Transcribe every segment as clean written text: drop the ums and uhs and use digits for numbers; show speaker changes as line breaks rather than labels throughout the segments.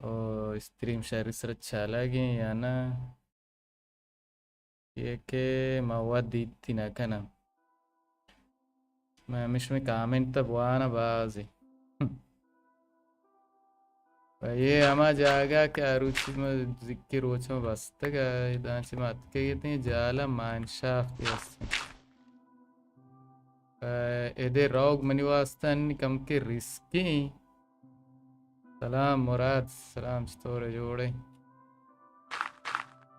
और stream share sir अच्छा लगे या ना ये के मवाद दीती ना कना मैं मिश में कमेंट तब वाना बाजी ये अमा जागा क्या रुचि में जिक्की रोचो बस तक इदांची मत के इतनी जाला माइनशाफ्ट यस इधर रोग मनीवास्तन कम के रिस्की. सलाम मुराद सलाम स्टोर जोड़े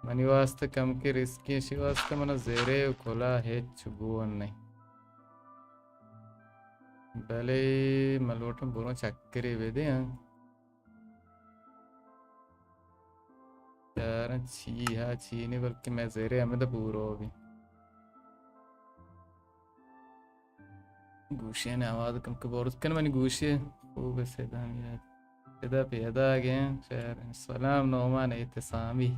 मनी वास्ते कम के रिस्की शी वास्ते मना जेरे खोला है चुगुन नहीं भले मलोटम बुरो चक्करे वेदे हैं यार ची हाँ ची नहीं बल्कि मैं जेरे हमें तो पूरो भी गुशिया ने आवाज़ कम के बोर्ड कन मनी गुशिया वो वैसे दाम यार इधर पे इधर आ गए शहर सलाम नौमान इत्तेसामी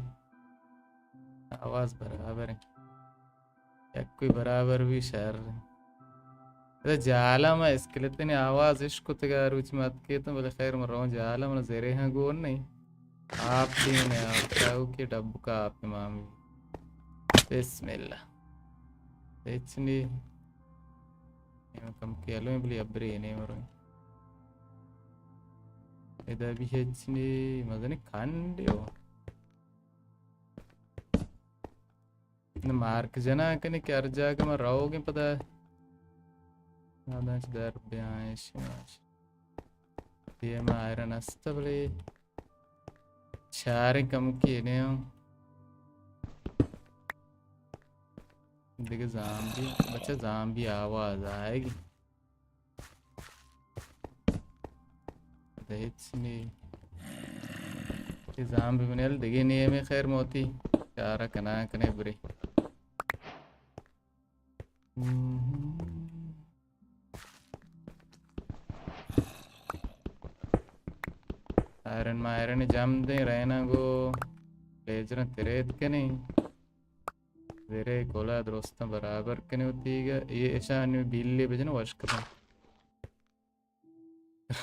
आवाज़ बराबर है या कोई बराबर भी शहर इधर जाला में इसके लिए तेरी आवाज़ इश्क तगार उच मत के तो बोले खैर मर रहा हूँ जाला में ज़ेरे हैं गोन नहीं आप तीन ने आप चाहो कि डब्बू का आपके मामी बिस्मिल्लाह इतनी कम किया लो इबली अब्री नहीं मरो इधर भी इतनी मज़े नहीं खान दियो मार्क जना कने क्या जाके मैं रहोगे पता है नादांच दर ब्याह शिमाश ये मैं आयरन अस्तबले चारे कम किए ने हो देखिए ज़ाम्बी बच्चा ज़ाम्बी आवाज़ आएगी इतनी ये ज़ाम्बी बनेल देखिए नहीं में खैर मोती चारा कना कने बुरे आयरन जम दे रहना गो लेजर तेरे के नहीं तेरे कोला दोस्त बराबर के नहीं होती है ये ऐसा अन्य बिल्ली बजना वश कर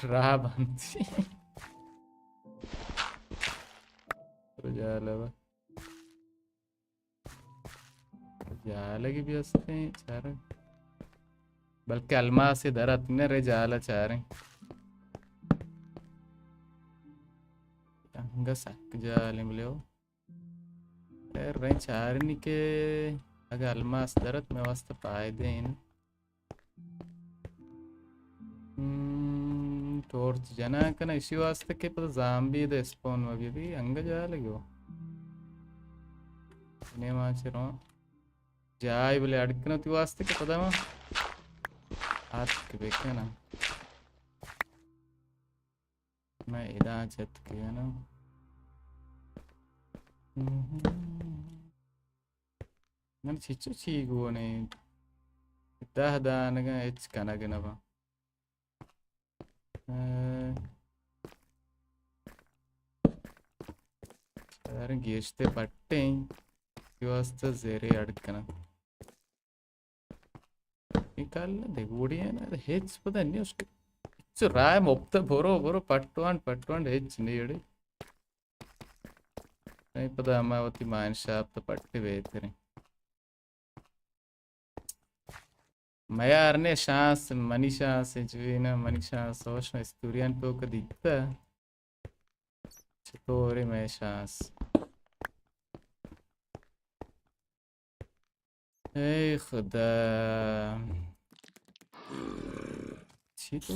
रहा बनती तो जाला की भी हंसते हैं चार बल्कि अलमा से दरत ने रे जाला चार अंगा सक जाले मिले हो रे चार निके अगर अलमास दरत में वास्ते पाए दें टॉर्च जना कना इसी वास्ते के पता ज़ाम्बी द स्पॉन वगी भी अंगा जाले गयो ने माचे रो जाय बोले अड़कना ती वास्ते के पता मां हाथ के बेके ना मैं इधर चत किया ना मैं चिच्चू चीगो ने इधर दानगा इच कना के ना बा यार गेस्टे पट्टे वास्ते ज़ेरे अड़कना निकाल दे गुड़ी है ना हेच पता नहीं उसके इच्चू राय मोप्ता बोरो बोरो पट्टवान हेच नहीं अड़ी नहीं पता अमावती मान शाप तो पट्टे बेच रहे मयार ने शांस मनीषा से जो है ना मनीषा सोच में स्टूडियन पे को दिखता चतोरे मैं शांस ए खुदा छी तो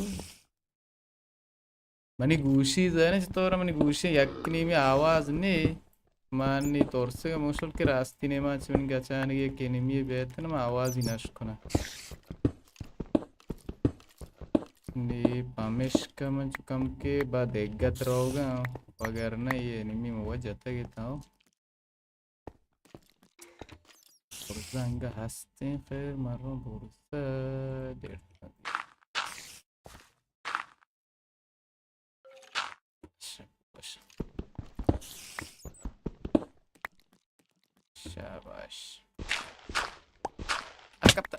मनी गुशी जाने चतोरा मनी गुशी यकनी में आवाज ने मानी तौर से मुश्किल के रास्ते ने माच मन का अचानक ये केनिमी बेहतर ना आवाज ही नष्ट करना Ni pamishkama kamke badeggat roga wagarna ye nimi wajata gitao burzanga haste fer maro bursa derta shabash shabash akapta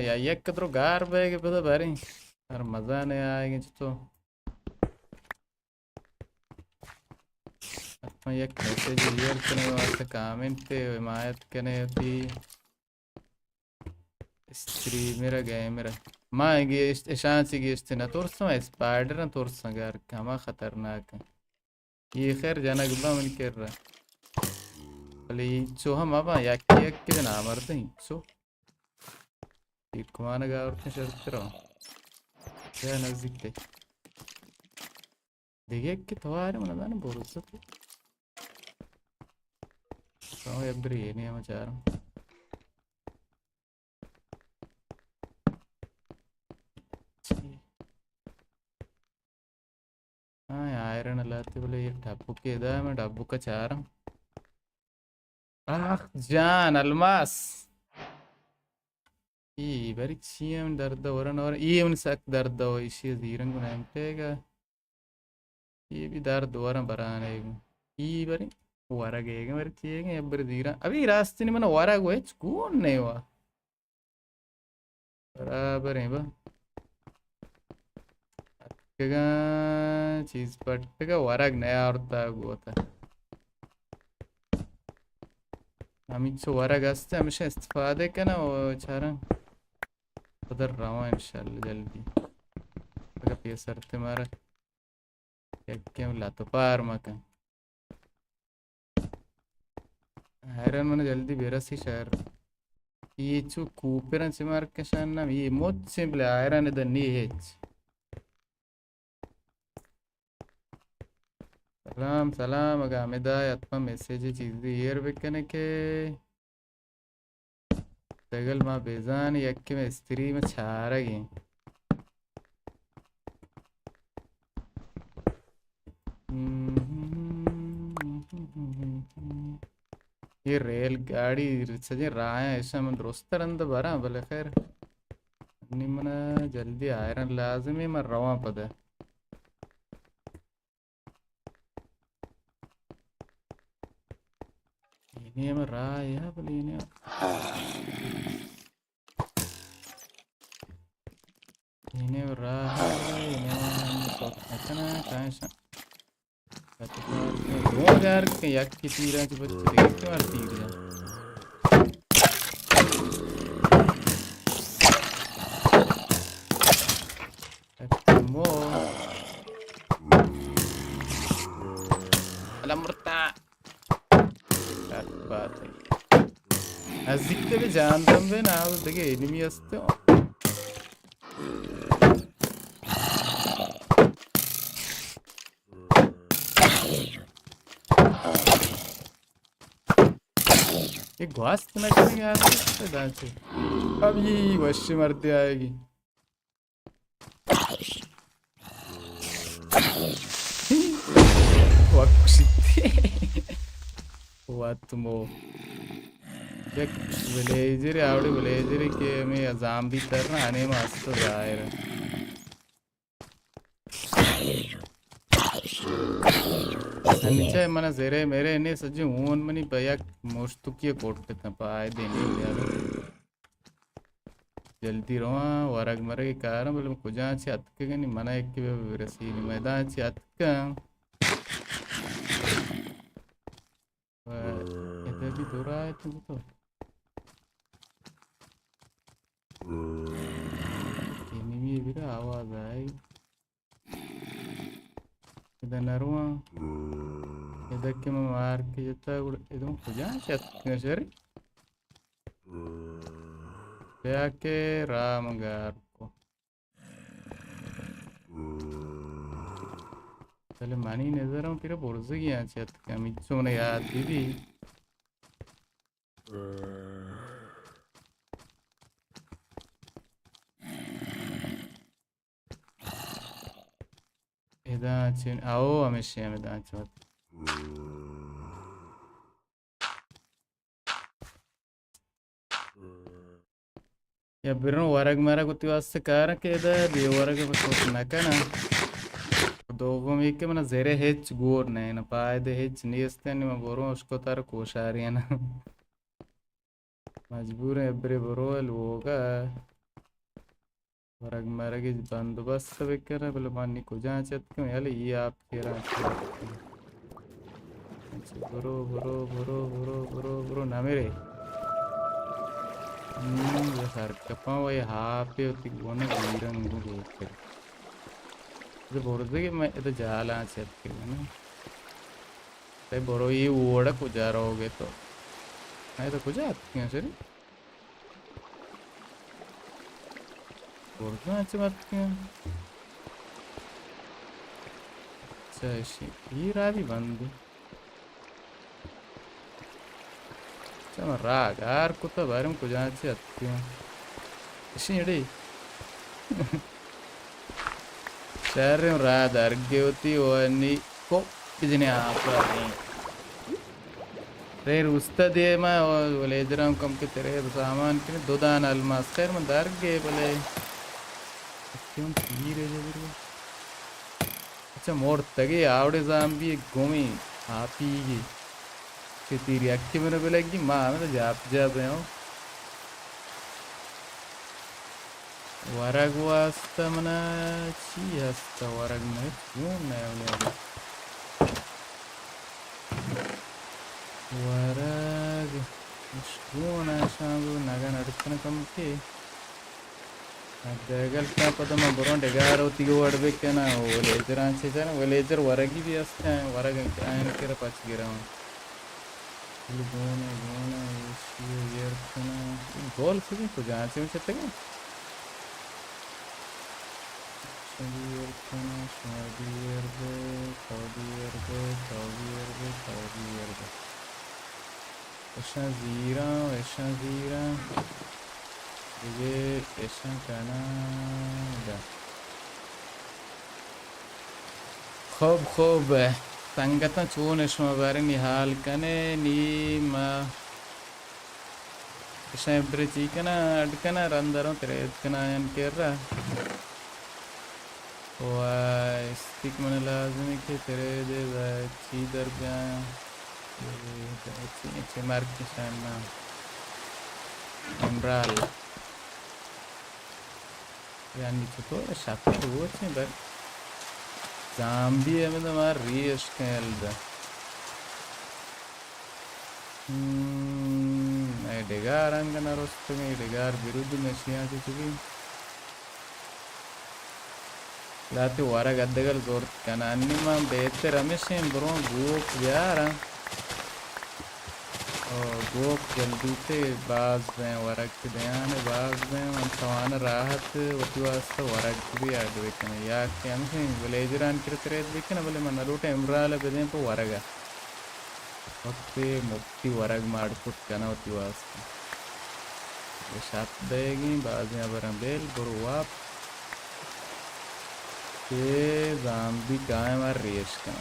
या एक कदरो गार बैग पता बारी यार मजा नहीं आएगा तो मैं एक मैसेज ईयर करने वास्ते कमेंट पे हिमायत करने थी स्त्री मेरा गए मेरा माँ ये शांति की इस्तेना तोरसा स्पाइडर ना तोरसा यार कमा खतरनाक है ये खैर जाना गुब्बा मन कर रहा भले सो हम अब या के ना मरते हैं सो कुमाना गावरते शर्त रहो क्या नजदीक थे देखिए कि थोड़ा मन दाने बोलते तो एब्री ये नहीं मचार हाँ आयरन लाते बोले ये डब्बू के इधर मैं डब्बू का चाह रहा हूँ आह जान अलमास ये बड़ी चीज़ दर्द हो रहा है ये उन सक दर्द हो इसी धीरंग को नाम टेगा ये भी दर्द हो रहा बराने ये बड़ी वारा गएगा मेरे चीज़ ये बड़ी धीरा अभी रास्ते में ना वारा को है कौन नहीं हुआ बराबर है बा क्या चीज़ पट्टे का वारा नया और ताकू होता हम इच्छो वारा गस्ते हमेशा इस्तेफादे का ना वो चारा उधर रहा हूँ इंशाल्लाह जल्दी अगर पैसा रखते मारा क्या लातो पार मका हैरान मैंने जल्दी बेरसी शहर ये चु कूपेरन से मार के शान ना ये मोट सिंपल हैरान इधर नहीं है सलाम सलाम अगर हमें आत्मा मैसेज चीज़ ईयर बेकने के तगल माँ बेजान यक्के में स्त्री में छारा गई ये रेल गाड़ी सजे राय ऐसा मन दोस्तर अंदर भरा भले खैर निम्न जल्दी आयरन लाज़मी मर रवा पता ini meraya beli ini meraya ini macam kayak satu dua gar kayak kitira coba sedikit keluar tira ketemu alam merta बात है नजदीक से भी जानता हूँ ना तो देखिए एनिमी हंसते हो ये घास ना करेंगे यार डांस अब ये वश्य मरते आएगी वातुमो एक विलेजर आवड़े विलेजर के में ज़ाम्बी तरना आने में आस्ते जाएगा अंचे मना ज़ेरे मेरे इन्हें सच्ची ऊन मनी बयाक मोश्तुकिये कोट्टे तना पाए देने यार जल्दी रोआ वारग मरे के कारण बोले कुछ आंची अतके के नहीं मना एक की रसीनी मैदान आंची अतका इधर भी दो रहा है तुमको एनिमी भी रहा आवाज़ आई इधर नरुआ इधर के मैं मार के जाता है इधर कुछ आंची अतके शरी क्या के रामगार को चले मानी नजर हूँ फिर बोर्ड की यहाँ से कमी सोने याद दीदी Edacin. Ao ameshiyem edacin. Ya birno warag marag utiwasse kara keda di warag bakot nakana. दोगों में के मना ज़ेरे हेच गोर नहीं ना पाए दे हेच नीस्ते नहीं मैं बोरूं उसको तार कोशारी है ना मजबूर है बरे बोरो लोगा वरग मरग इस बंदोबस्त सब एक कर बोले मानी को जांच क्यों याले ये आप तेरा बोरो बोरो बोरो बोरो बोरो बोरो ना मेरे ये सर कपां वो ये हापे उतनी गोने वीरंग गुगे ಇದು ಬರೋದಿಗೆ ಇದು ಜಾಲ ಅನ್ಸತ್ತೀನಿ ते बरो ये ओड़ा कुजा रहोगे तो नहीं तो कुजा आती हैं सर बोलते हैं अच्छी बात क्यों अच्छा ऐसी ये रावी बंद अच्छा मैं राग यार कुत्ता बारे में कुजा अच्छी आती हैं ऐसी यड़ी शहर में रात अर्गे होती वो नहीं को किसी ने आप रेर उस्ताद ये मैं वो ले जरा हम कम के तेरे सामान के दो दान अलमास खैर मैं दार के बोले क्यों तीर है जब अच्छा मोड़ तगे आवड़े ज़ाम्बी घूमी आप ही कि तीरी एक्टिव में बोलेगी माँ मैं तो जाप हैं वरग वास्ता मना ची हस्ता वरग में क्यों नहीं उन्हें वरग क्यों ना शांगु नागा नड़कन कम के अदगल क्या पता मैं बोरों डेगार होती है वड़बे क्या ना वो लेजर आंचे जाना वो लेजर वरगी भी हस्ता है वरग आयन के रपाच गिरा हूँ ये गोना ये रखना गोल से भी कुछ आंचे में चलते क्या Eshazira, ये ऐसा करना खूब खूब संगत चून इसमें निहाल कने नीमा ऐसा ब्रिज कना अडकना रंदरों तेरे कना यन केरा स्टिक मन लाजमी के तेरे दे चीदर अच्छे मार्क के शाना एमराल यानी तो शापा वो अच्छे बर ज़ाम्बी है मतलब मार रियश कैलदा मैं डेगार अंगना रोस्ट में डेगार विरुद्ध में शिया से चुकी लाते वारा गद्दगल जोर कनानी मां बेहतर रमेश हैं बरों गोप यारा गोप जल्दी से बाज में वरक दयान बाज में मन सवान राहत वती वास्ता वरक भी आड़ बेकने या क्या हमसे विलेजरान किरतरे बेकने बोले मन रोटे इमराल बेदें पो वरगा वक्ते मुक्ति वरग माड़कुट कना वती वास्ता ये शाप देगी बाज में अबरम बेल बरुआ के ज़ाम्बी गाय मार रेश का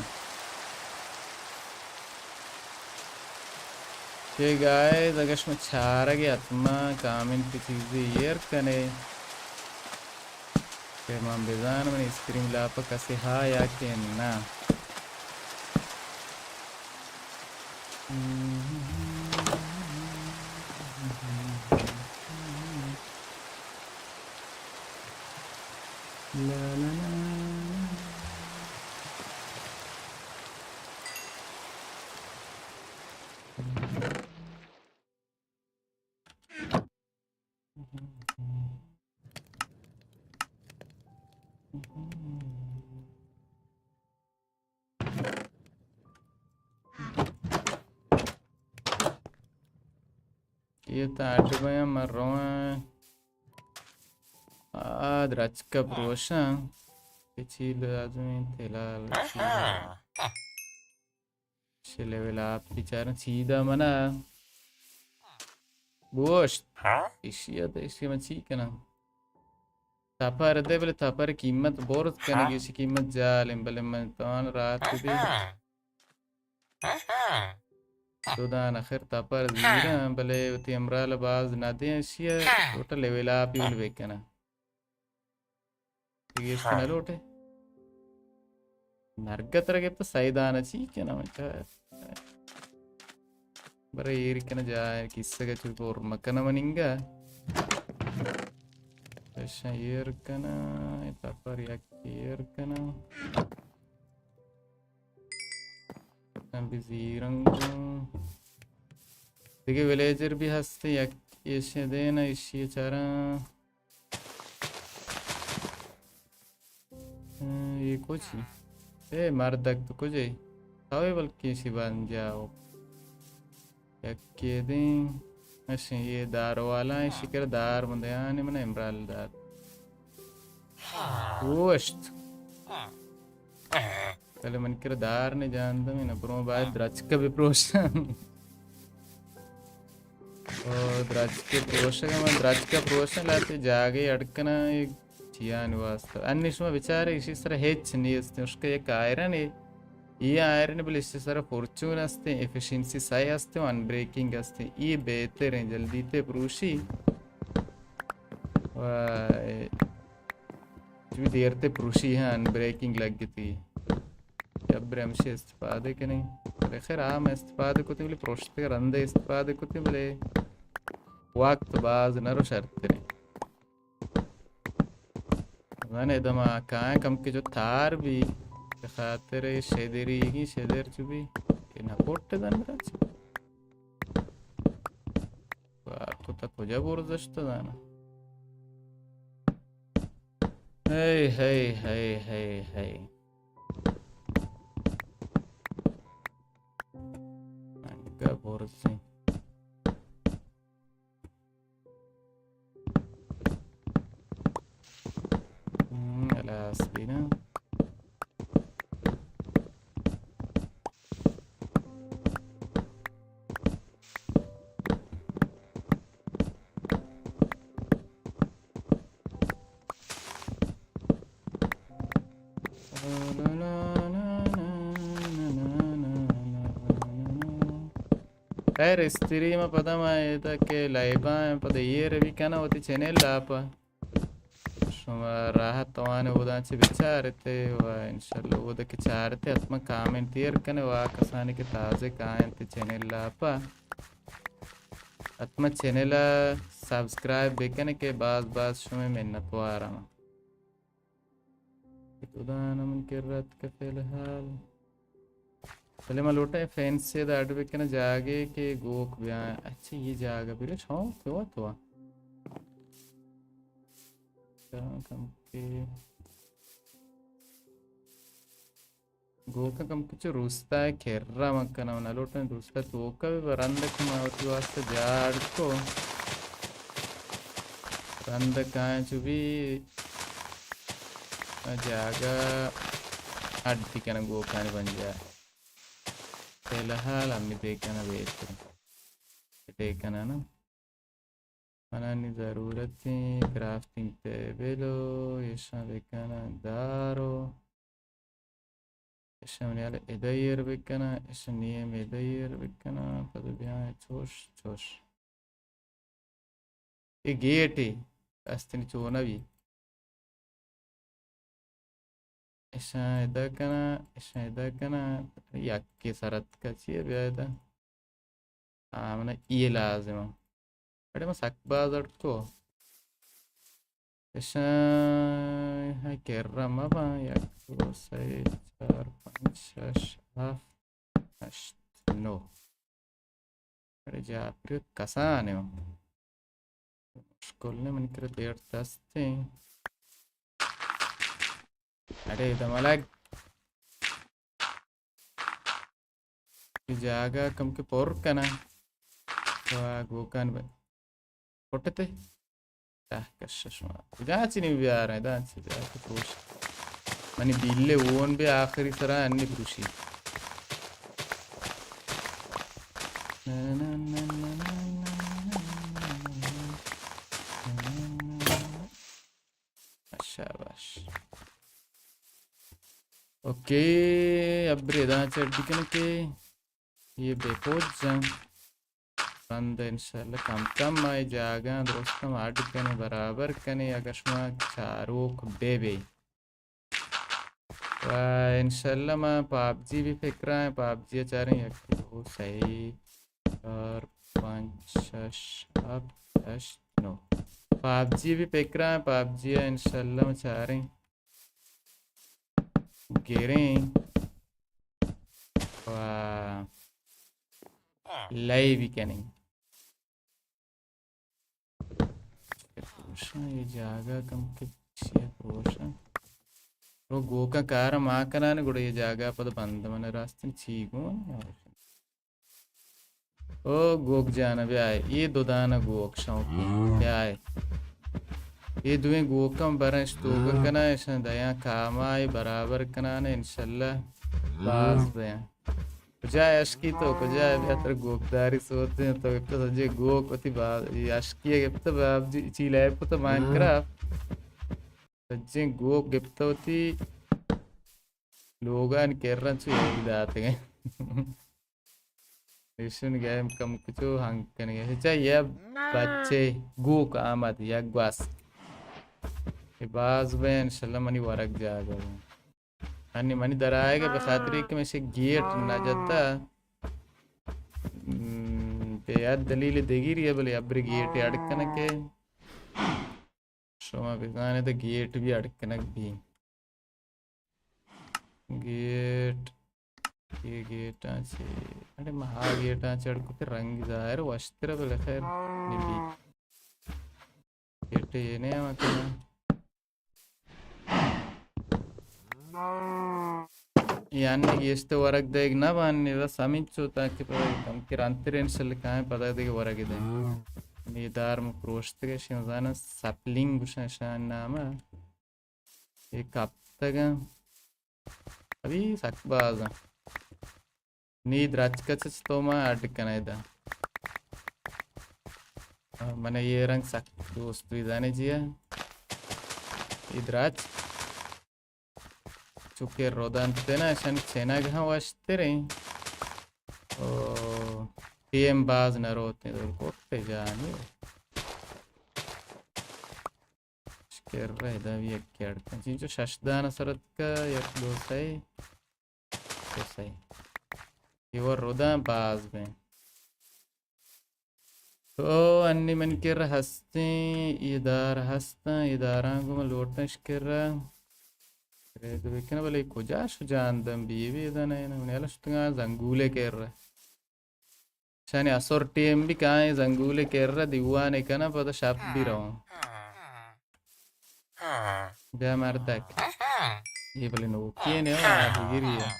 ये गाय जगह में छारा के आत्मा कामिन की चीज़ें येर कने के मां बेजान में स्क्रीन लापा कसे हा या के ना ला ला ला ये ताट में मर रहा है रच का प्रोशा पिछली आदमी तेलाल चले वेला आप बिचारा सीधा मना गोश्त इसी में ठीक है ना tapar de bile tapar कीमत बोर्स कने की कीमत जालिम बले मन तवान रात भी Sudan akhir tapar zira bale uti amrala baz nadiyan shiya lota level up yul bekana tigesh kana lote nargatra gepta saidana chi kana macha bara irikana jaya kissaga chupor makana maninga esha irkana tapar yak irkana ambizirangu tige villager भी हंसते yak ये देना इसी चारा ये कुछ ए मर्दक तो कुछ है तावे बल्कि इसी बन जाओ यक्के दिन ऐसे ये दार वाला है शिकर दार बंदे आने मने इमराल दार वोस्ट पहले मन कर दार ने जानता मैं ना प्रो बाद द्रच का भी प्रोशन और द्रच के प्रोशन का मैं द्रच का प्रोशन लाते जागे अड़कना एक जिया निवास अन्निशमा विचारे इसी तरह हेच नहीं है उसका एक आयरन है ये आयरन बल इसी तरह फॉर्च्यून असते एफिशिएंसी साई असते अनब्रेकिंग असते ये बेहतर हैं जल्दी ते प्रूशी भी देर ते प्रूशी है अनब्रेकिंग लग गई थी जब ब्रह्मशे इस्तेफादे के नहीं बोले खैर आम इस्तेफादे को बोले प्रोश्त के रंदे इस्तेफादे को बोले वक्त बाज नरो शर्त नहीं मैंने दमा कहाँ कम के जो थार भी खातिर शेदेरी की शेदेर चुबी इन कोट्टे दान राज आपको तक हो जा बोर्दश्त दाना hey hey hey hey hey anga borsi alas bina खैर स्त्री में पता मैं था कि लाइबा पता ये रवि क्या ना होती चैनल लापा राहत तवाने उदांचे विचारते वा इंशाल्लाह उदा के चारते आत्मा कामेंट तीर कने वा कसाने के ताजे कायंते चैनल लापा आत्मा चैनल सब्सक्राइब बेकने के बाद शुमे मेहनत वारा उदान मन के रात के फिलहाल पहले मैं लौटा है फैंस से दाढ़ पे के ना जागे के गोक बयान अच्छा ये जागा बिले छाओ तो कम के गोका कम कुछ रूस्ता है खेर्रा मक्कना ना लौटा है रूस्ता तो का भी बरंद के मावती वास्ते जाड़ को बरंद कहाँ चुभी जागा अड्डी के ना गोका नहीं बन जाए फिलहाल हमने देखा ना देखा ना बनाने ज़रूरत है क्राफ्टिंग टेबलो ऐसा देखा ना दारो ऐसा मैंने यार इधर देखा ना ऐसा नियम इधर देखा ना पता भी हाँ चोश ये गेट है रास्ते नहीं चोना भी ऐसा इधर का ना याक के सरत का चाहिए बेटा मैंने ये लाज़िम बड़े मैं सकबाज़ अड़को ऐसा है केर्रा माबा याक वो सही 4 5 6 7 9 बड़े जापरे कसाने हो स्कूल ने मन कर देर दस्ते अरे दमलग जागा कम के पोर कना गोकान कोटते जाची नहीं भी आ रहा है दांची जाके पुरुष मनी बिल्ले ओन भी आखिरी तरह अन्य पुरुषी oke, abredan çarptıkını ki ये बेपोज बंद इंशाल्लाह कम कम आए जागा दोस्तम आठ कने बराबर कने अकस्मा चारोक बेबे इंशाल्लाह मैं पबजी भी फेंक रहा है पबजी चाह रहे हैं वो सही और पंच अब नो पबजी भी फेंक रहा है पबजी है इंशाल्लाह मैं चाह रहे हैं गिरें लाइव ही क्या नहीं ये जागा कम के पोषण वो गोका कार माकनाने गुड़ा ये जागा पद बंद मने रास्ते चीगो ओ गोक जाना भी आए ये दो दाना गोक शौक क्या है ये दुए गोकम बरंश तो कना ऐसा दया कामाई बराबर कनाने इंशाल्लाह बाज बया जाए अशकी तो जाए बेहतर गोकदारी सोते हैं तो इतना सजे गोक पति बात ये अशकी है कितना बाप जी चीला है पुता माइनक्राफ्ट सजे गोक कितना होती लोगान केरन चु योगी दाते हैं इशन गेम कम कुछ हंग कने ये चाहिए बच्चे गोक आमद या ग्वास ये बाज में इंशाल्लाह मनी वरक जाएगा अन्य मनी दराएगा बखातरी के में से गेट ना जाता पे याद दलील देगी रही है बोले अब्री गेट अड़कन के शोमा बिगाने तो गेट भी अड़कन भी गेट ये गेट आचे अरे महा गेट आचे अड़कते रंग जायर वस्त्र बोले खैर निबी गेट ये नहीं आमकना यानी ಎಷ್ಟು ಹೊರಗದಾಗ ನಾವನ್ನಿದ ಸಮಿಂಚು ತಾಕಿ ಕಂ ಕಿರಂತಿರೆನ್ ಸಲ ಕಾಯ ಪದದಿಗೆ ಹೊರಗಿದೆ ನಿದಾರ್ಮ ಪ್ರೋಷ್ಟಗೆ ಶಿವದಾನ ಸಪ್ಲಿಂಗ್ ಗುಷಶಾನ್ ನಾಮ एक हफ्ता अभी सकबाज नीद राजकच तो मा अडकना इदा मने ये रंग सक दोस्त विदाने जिया इद्राज चुके रोदांते ना शन चेना गहा वस्तेरे ओ टीएम बाज न रोते तो कोटे जाने कर रहे दावी एक केड़ते जिंजो शशदान सरत का एक दो सही तो सही ये वो रोदा बाज में तो अन्य मन कर हंसते इदार हंसता इदारा को मैं लोटना कर रहा तो बेकना बोले कुजा शुजान दम बीवी इधर नहीं ना उन्हें अलग जंगूले कर रहा शानी असोर टीम भी कहाँ है जंगूले कर रहा दीवाने का ना पता शाप भी रहा हूँ जा मारता है ये बोले नो किए नहीं हो आप गिरी है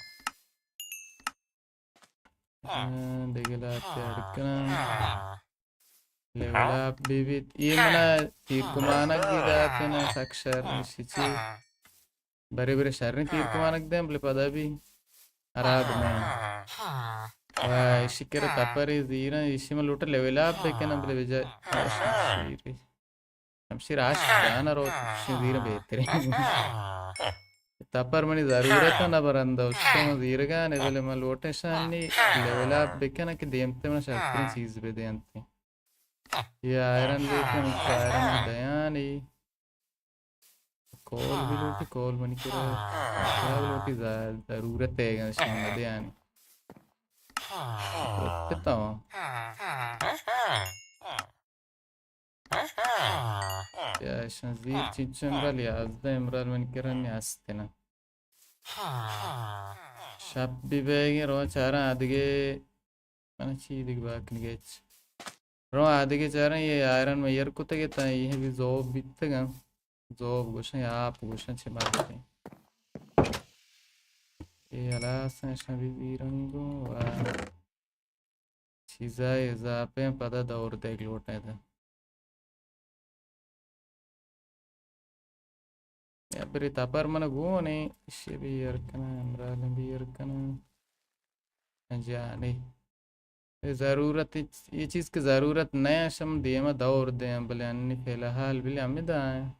देखला त्यारकना लेवल आप बीवी ये मना तीर कुमाना गिरा तो ना साक्षर निश्चित बरे बरे शहर तीर कुमानक दे बोले पदा भी अराब में शिकर तपर जीरा इसी में लूटा लेवल आप देखे ना बोले बेजा शमशीर आज जाना रो जीरा बेहतर तपर मनी जरूरत ना बरंदा उसको जीरगा ने बोले मैं लोटे शानी लेवल आप देखे ना कि देमते में शक्ति चीज पे देंते ये आयरन लेके मुझे आयरन दयानी कॉल भी लोटी कॉल मनी करा क्या लोटी जरूरत है शाम दयानी कितना हो या शंजीर चिंचंगा लिया अज़्दा इमरान मन करने आस्ते ना शब भी बैगे रो चारा आदगे mana चीज़ बात नहीं गए रो आदगे चारा ये आयरन में यार कुत्ते के ता ये भी ज़ोब बित्ते का ज़ोब गुशन या आप गुशन चे बात हैं ये अलासन शबी वीरंगो चीज़ा ये ज़ापे पता दौर देख लोटने था या फिर तापर मन गो नहीं इसे भी यार कना इमरान भी यार कना जाने ज़रूरत ये चीज़ की ज़रूरत नया शम दिए में दौर दे भले अन्य फ़िलहाल भी हमें दाएं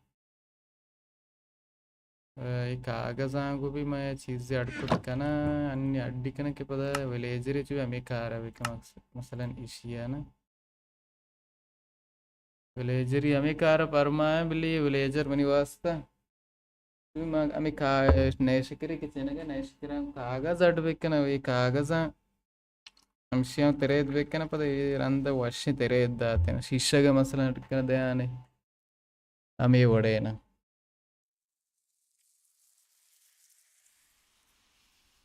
ಈ ಕಾಗಜಾಂಗು ಬಿ ಮಯ ಚೀಸ್ ಅಡ್ಕುದಕನ ಅನ್ನಿ ಅಡ್ಡಿಕನ ಕೆ ಪದ ವಿಲೇಜರಿ ಚು ಅಮಿ ಕಾರವಿಕ ಮಸಲನ್ ಇಶಿಯಾನ ವಿಲೇಜರಿ ಅಮಿ ಕಾರ ಪರ್ಮಾಯ ಬಿಲಿ ವಿಲೇಜರ್ ಮನಿ ವಾಸ್ತಾ मग आम्ही का नैशिकरी किचनಗೆ ನೈಶಿಕರ ಕಾಗಜ ಅಡ್ಬೇಕನ ಈ ಕಾಗಜ ಅಂಶ ತೆರೆಯಬೇಕನ ಪದ ರಂದ ವರ್ಷ ತೆರೆಯದ್ದಾತೇನ ಶಿಷ್ಯಗ ಮಸಲ ಅಡ್ಕನ ದಯಾನೆ ಆಮೆ ಒಡೆಯನ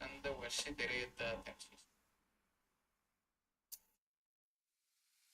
ರಂದ ವರ್ಷ ತೆರೆಯದ್ದಾತೇನ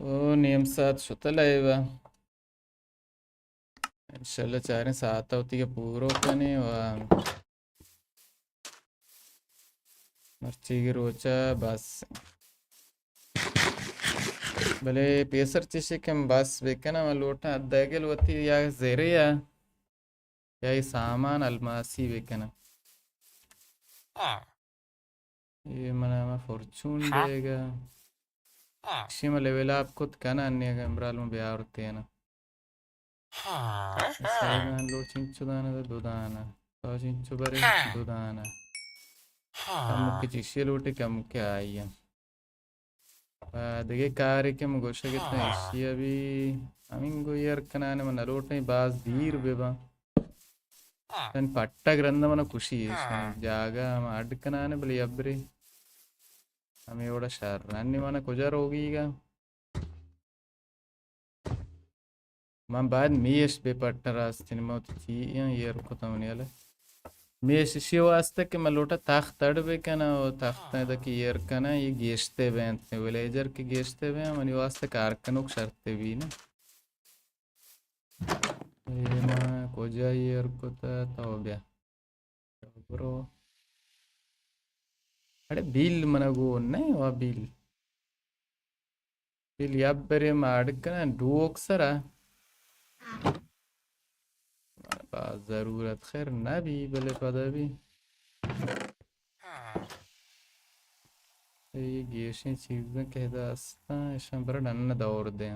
ओ नियम साथ सुतलाइबा इंशाल्लाह चारे साथ होती के पूरो कने मर्ची रोचा बस भले पेसर चीशे के बस बेकना लोटा अद्दागल वती या ज़ेरिया या ये सामान अलमासी बेकना ये मना मैं फॉर्चून देगा शिमा लेवल आपको कना अन्य गंबराल में ब्याह होते हैं ना साइगान लो चिंचु दाना दो दाना तो चिंचु बरे दो दाना मुख्य चिश्ये लोटे क्या मुख्य आई है देखिए कार्य के मुगोशा कितना इश्य अभी अमिंगो यार कनाने मन लोटे बाज दीर बेबा तन पट्टा ग्रंथ मन खुशी है जागा हम अड कनाने बली अब्रे हमें ओड़ा शार अन्य मन कुजार होगी का मैं बाद मीश बेपट्टा रास्ते में मौत थी ये रुको तमने वाले मीश शिव वास्ते के मलोटा ताख तड़ बे क्या वो ताख तड़ की यार क्या ये गेस्टे बैंते विलेजर के गेस्टे बैं मनी वास्ते कारकनों शर्ते भी ना ये मैं कुजा यार को तो ब्या ब्रो अरे बिल मना गो नहीं वो बिल याब बरे मार्ड क्या डुओक सरा ज़रूरत खैर ना भी भले पता भी ये गेशें चीज़ें कहता अस्ता ऐसा बड़ा नन्ना दौर दे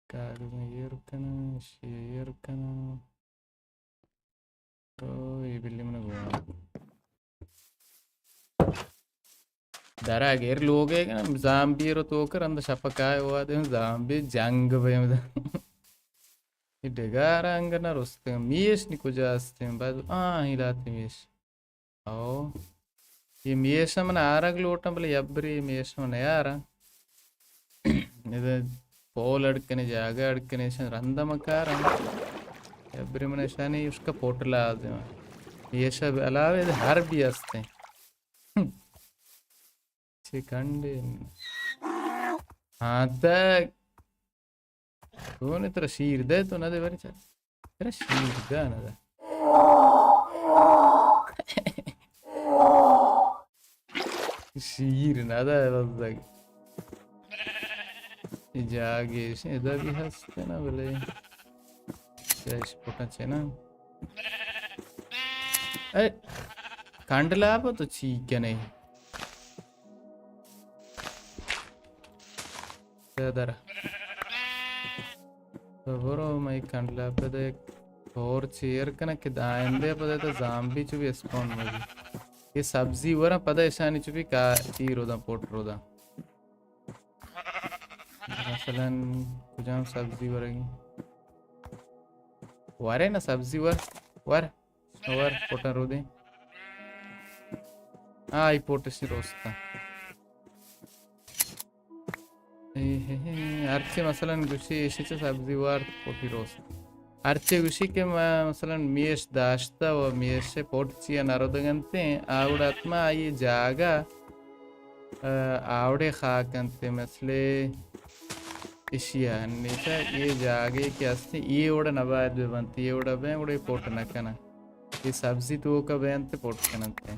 कागज़ में ये रुकना तो ये बिल्ली में घुमा दरा गेर लोग है क्या ज़ाम्बी रो तो कर अंदर शपकाए हुआ दे ज़ाम्बी जंग पे ये डेगारा अंगना रोस्ते मीश निको जास्ते बाद हिलाते मीश आओ ये मीश मन आरग लोटा बले यब्री मीश मन यारा इधर पोल अड़कने जागा अड़कने रंदा मकार यब्री मन शानी उसका पोटला आदे ये सब अलावे हर भी हंसते चिकंडे हाँ तक कौन तेरा शीर दे तो ना दे बारी चल तेरा शीर दे ना दे शीर ना दे बस तक जागे इसे इधर भी हंसते ना बोले कैश पोटा चेना अरे कांडला आप तो चीक क्या नहीं दरा बरो मैं कंडला पदे और चेयर कना के दायंदे पदे तो ज़ाम्बी चुभी स्पॉन मजी ये सब्जी वरा पदे ऐशानी चुभी का तीर होदा पोट रोदा मसलन कुछ सब्जी वरेगी वारे ना सब्जी वर पोटा रोदे हाँ ये पोटे सी रोस्ता अर्चे मसलन गुशी इसीचे सब्जी वार पोटी रोस अर्चे गुशी के मसलन मीश दाश्ता व मीश से पोटची नरोदगंते आवड़ आत्मा ये जागा आवड़े खाकंते मसले इशिया नीचा ये जागे के अस्ते ये ओड़ा नबाद बनती ये ओड़ा बे ओड़े पोट नकना ये सब्जी तो का बेंते पोट कनते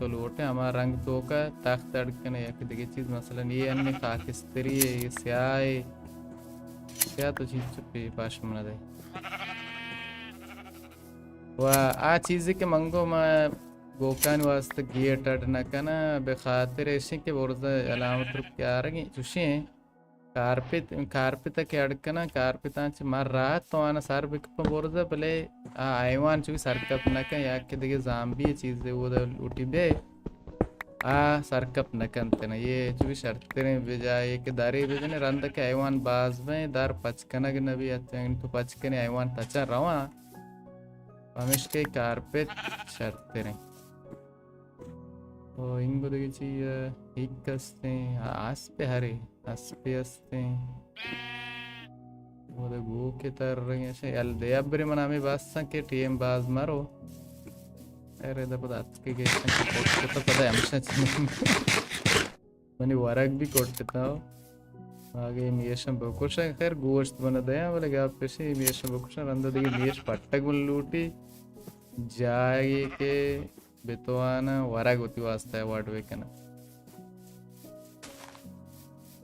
तो लोटे हमारा रंग तो का ताख तड़कने या कि देखिए चीज़ मसलन ये अन्य खाकिस्तरी ये स्याह तो चीज़ चुप्पी पाश मना दे आ चीज़ के मंगो में गोकान वास्ते गियर टटना कना बेखातिर ऐसे के बोर्ड अलामत रुक के आ रही चुशी కార్పితకి అడక్కన కార్పితాంచి మర్రా తోన సర్ బిక్ప బోర్ద భలే ఆ ఐవాన్ చూ సర్కప్నక యాకే దిగే జాంబీ చీజ్ ఉద ఉటిబే ఆ సర్కప్నకంతన ఏ చూ షర్తనే బిజాయే के दारे बिजने रंद के ऐवान बाज में दार पचकनग नबी अत्यंत तो पचकने ऐवान तचा रवा हमेश के कार्पेट शर्तने ओ इंगो देखी हिक्कस्ते आस्पे हरे आस्पे अस्ते वो तो गो के तर रही है शायद दे अब बरे मनामे बास संके टीएम बाज मारो अरे दब दात के कोट तो पता है हमसे मनी वारक भी कोट था आगे मियेशम बकुश खैर गोश्त बना दया बोले क्या पेशे मियेशम बकुश रंदा देखी मियेश पट्टक बन लूटी जाए के बेतवाना वारक होती वास्ता है वार्ड वे कना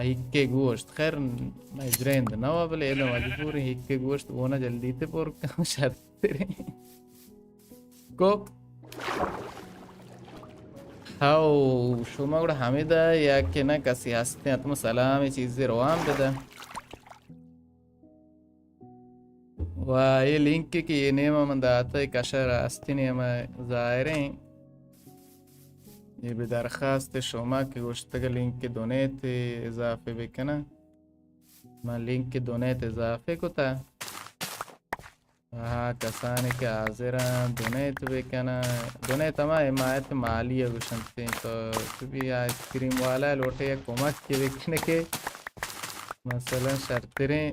हिक्के गोश्त खैर मैं इजरेंद ना वाबले ये मजबूर हिक्के गोश्त वो ना जल्दी ते पोर काम शर्ते रे को हाउ शुमा गुड़ा हमेदा या के ना कसी हंसते हैं तुम सलाम ये चीज़ें रोआम देता वाह ये लिंक की ये नेमा मंदाता एक अशर आस्ती नेमा ज़ाहिरें ये बदरखास्त शोमा के गोश्त का लिंक के दोनेत इजाफे बेकना मां लिंक के दोनेत इजाफे को था हाँ कसाने के हाजिरा दोनेत बेकना दोनेत हमारे हिमायत माली गुशंते तो भी आइसक्रीम वाला लोटे या कोमक के बेकने के मसलन शर्तें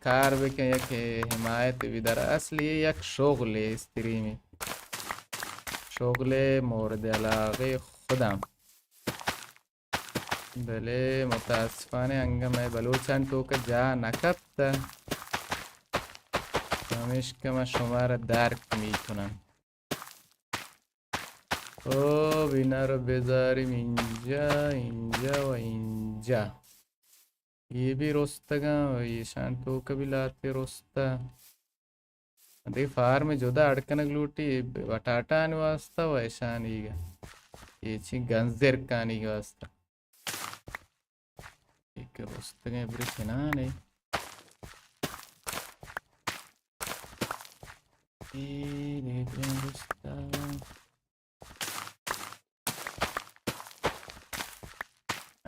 कार बेके एक हिमायत विदर असली एक शोगले स्त्री में शोगले मोरद अलागे खुदा भले मुतासफाने अंग में बलूचन तो का जा नकबता हमेश कमा शुमार दार्क मीथुना ओ बिनार बेजारी इंजा इंजा व इंजा ये भी रोस्तगा ये शांतो कभी लाते रोस्ता अरे फार में जोदा अड़कनक लूटी बटाटा वास्ता वैशान ये ची गंजेर कानी वास्ता एक रोस्तगा इब्रे सिनाने ये देखते हैं रोस्ता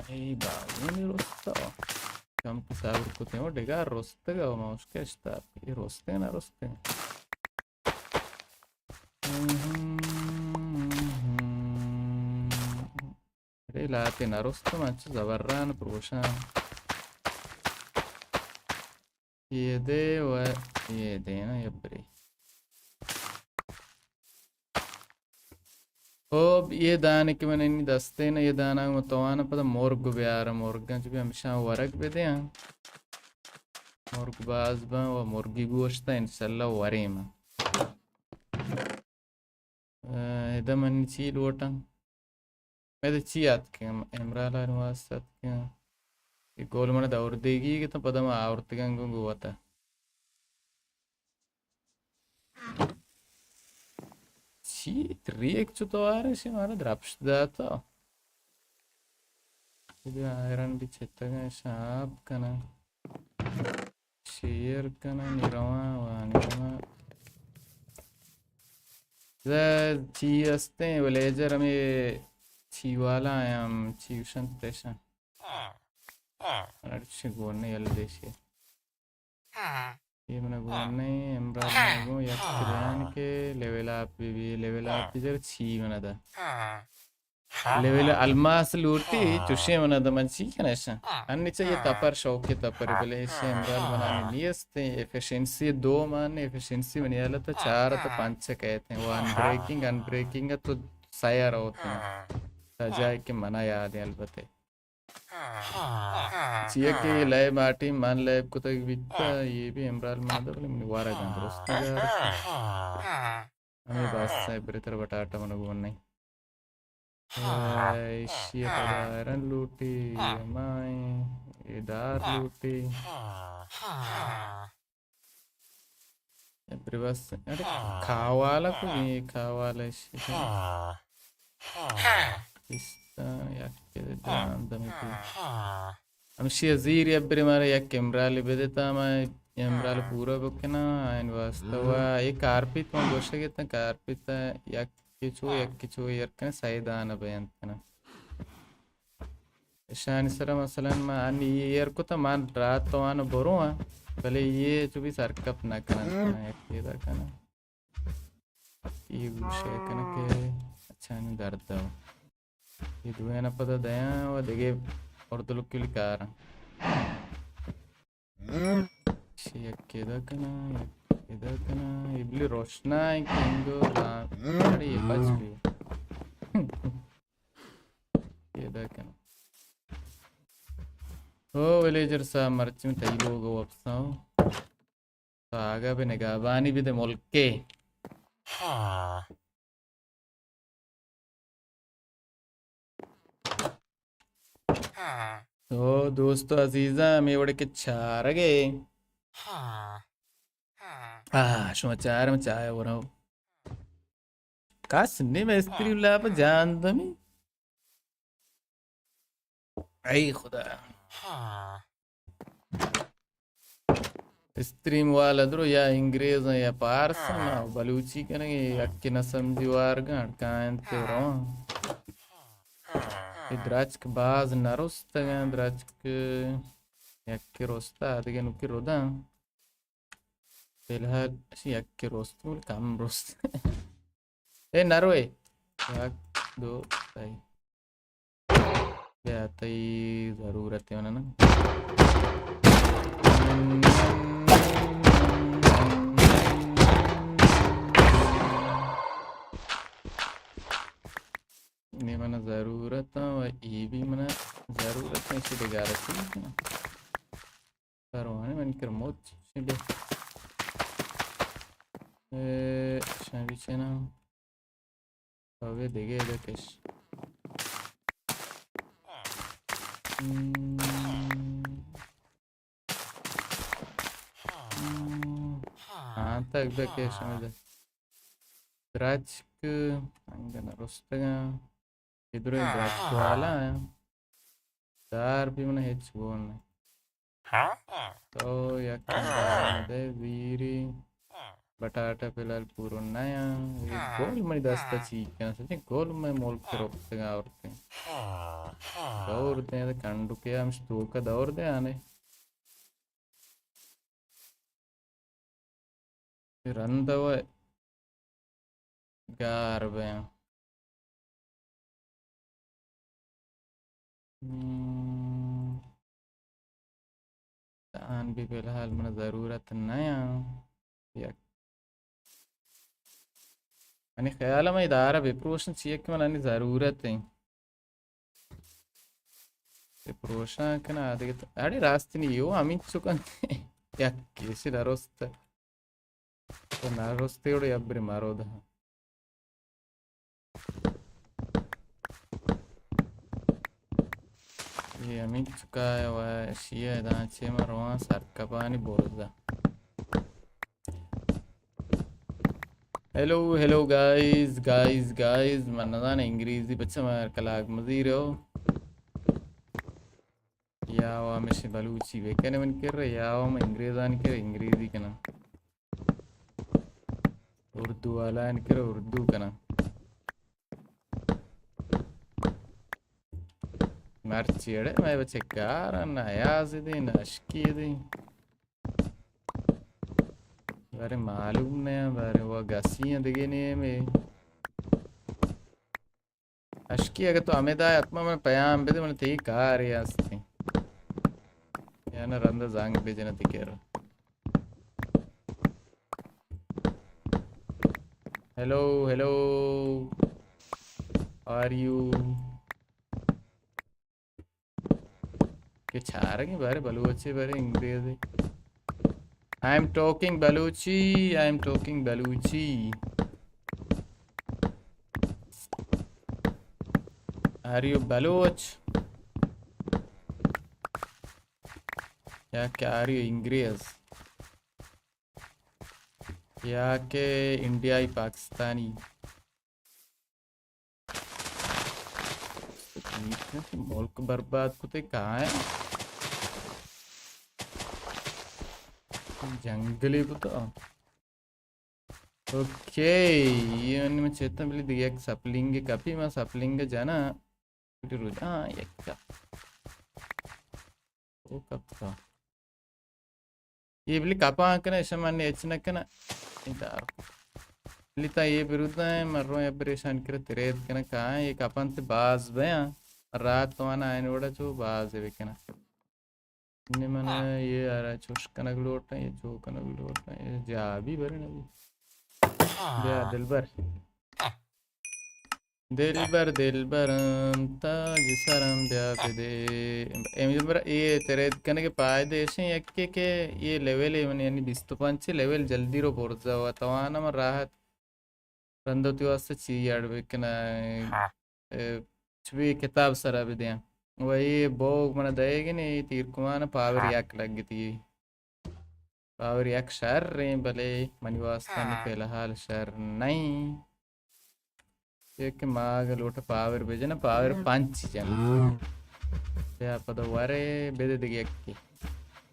आई बाबू ने रोस्ता कम साबर को ते डेगा रोस्तेगा वो माउस्के स्टा ये रोस्ते ना रोस्ते अरे लाते ना रोस्ते माच जबर्रान प्रोशान ये दे ना ये बरी अब ये दाने के मैंने नहीं दस्ते ना ये दाना मतवाना पता मोर्ग ब्यार मोर्ग जो भी हमेशा वरक पे दे मोर्ग बाज बा वो मुर्गी गोश्त है इंशाल्लाह वरे में इधर मैंने ची लोटा मैं तो ची आत के इमराला निवासत के ये गोल मैंने दौड़ देगी कि तो पता मैं आवर्त के अंगों को आता रिएक्ट तो आ रहे हैं हमारा द्रप्श दाता ये आयरन भी चेत्तगा शाप कना शेयर कना निरवा वानिरवा ज़ा ची अस्ते विलेजर में ची वाला आयाम ची उशन तेशन अर्ची गोने यल्ले देशे ये मैंने गोने एम्ब्राइड को या किरान के लेवल आप भी लेवल आप जर छी मना था लेवल अलमास लूटी चुशे मन दमची कनेशा अन्नी चाहिए तपर शौक तपर बलेशे एमराल बनाने नियस्ते एफिशिएंसी दो मान एफिशिएंसी बनियाला तो चार तो पांच कहते हैं वो अनब्रेकिंग तो सायर होते हैं सजाए के मना याद है अलबत्ते चिया के लय माटी मान लय को तक बिता ये भी एमराल मन दबले मन वारा गंद्रोस्ता हमें बस है बेहतर बटाटा मन गुन Aisyah padaran luti, mai idar luti. Bebas, ada kawala ku ni kawala sih. Ista ya kita jangan demiku. Amshi azir ya beri mara ya kemrali bedeta ma kemrali pura bukena. Ain वास्तवा ये कार्पित में गोश्त के तना कार्पित या किचु यार कने साइदाना बयान कना शान सरा मसलन मा अनि यार को तो मान रात तो आना बरो आ भले ये जो भी सरकप ना करना एक ये करना ये गुशे कना के अच्छा नहीं दर्द हो ये दुनिया ना पता दया वो देखे और तो लोग क्यों लिखा रहा शेक के दकना इधर कना इबली रोशना है किंगो अरे ये बच गई इधर कना ओ विलेजर सा मर्च में तई लोग वापसाओ तो आगा पे निगाबानी भी दे मुल्के तो दोस्तों अजीजा मैं बड़े के चार गए समाचार में चाय हो रहा हूँ कासने में स्त्री लाभ जान दमी आई खुदा स्त्रीम वाला दरो या इंग्रेज या पारस ना बलूची करेंगे यक्की न समझी वारगण कांते हो रहा द्राचक बाज नरोस्ता द्राचक यक्की रोस्ता अदिगे नुकी रोदा फिलहाल अशी यक्की रोस्त बोल काम रोस्त ए नरोए एक दो ताई क्या ताई जरूरत है ना ini mana zarurat atau ibi mana zarurat yang sudah garas ini taruhannya mana kermot sudah शायद से ना अबे देखे इधर कैश हाँ तक इधर कैश में इधर द्राक्षक अंगना रोस्टगा इधर द्राक्षक वाला है दार भी मने हेच बोल तो यार दे वीरी बटाटा फिलहाल पूरा नया ये गोल में दस्ता चिकन सच्ची गोल में मोल के रोकते हैं औरतें दौड़ते हैं तो कंडू के हम स्टोर का दौड़ते हैं आने फिर अंदर वो गार में तान भी फिलहाल में ज़रूरत नया या आणि ख्याला में इदारा विप्रोशन चाहिए कि मन ज़रूरत है विप्रोशन के ना आधे तो अरे रास्ते नहीं यो अमित चुकन या कैसे नरोस्ते तो नरोस्ते उड़े अब भी मारो दा ये अमित चुका है वह शिया दांचे में रोआ सर का पानी बोल दा हेलो गाइस मनदान इंग्रेजी बच्चा मार कलाक मजीरो यावा में से बलूची वेकने मन कर रहे यावा में इंग्रेजान कर इंग्रेजी कना उर्दू वाला इन कर उर्दू कना मर्चियड़े मैं बच्चे कार नयाज दे नशकी दे बारे मालूम नहीं बारे वो गसियां दिखे नहीं में अशकी अगर तो हमें दाय आत्मा में पयाम बेदे मन ती कार यास्ती याना रंदा जांग बेजना तिकेरो हेलो हेलो आर यू के छारंगी बारे बलूची बारे इंग्रेजी I am talking Baluchi. I am talking Baluchi. Are you Baloch? या क्या are you इंग्रेज या के इंडियाई पाकिस्तानी मुल्क बर्बाद कुते कहाँ है जंगली कुत्ता ओके ये मैं चेतना बिल्ली दिया एक सपलिंग काफी मैं सपलिंग जाना हाँ ये क्या वो कब था ये बिल्ली कापा आंकना ऐसा मानने ऐसा कना इधर बिल्ली ता ये बिरुद्ध है मर्रों या परेशान कर तेरे कना कहाँ है ये कापान ते बाज बया रात तो आना आने वाला जो बाज है बेकना इन्हें मना ये आ रहा है चुश कनक लोटना ये जो कनक लोटना ये जा भी बरे ना भी या दिलबर ताज सरम ब्या दे एमजबर ये तेरे कने के पाए देशे यक्के के ये लेवल है यानी 25 लेवल जल्दी रो बोर्जा हुआ तवाना में राहत रंदोती वास्ते ची आडबेकना छवि किताब सरा भी दिया वही बोग मन दएगी नहीं तीर कुमान पावर याक लग गई पावर याक शर रे भले मनिवास्ता ने फिलहाल शर नहीं एक माग लोट पावर बेजना पावर पंच जन या पद वरे बेदे दिगी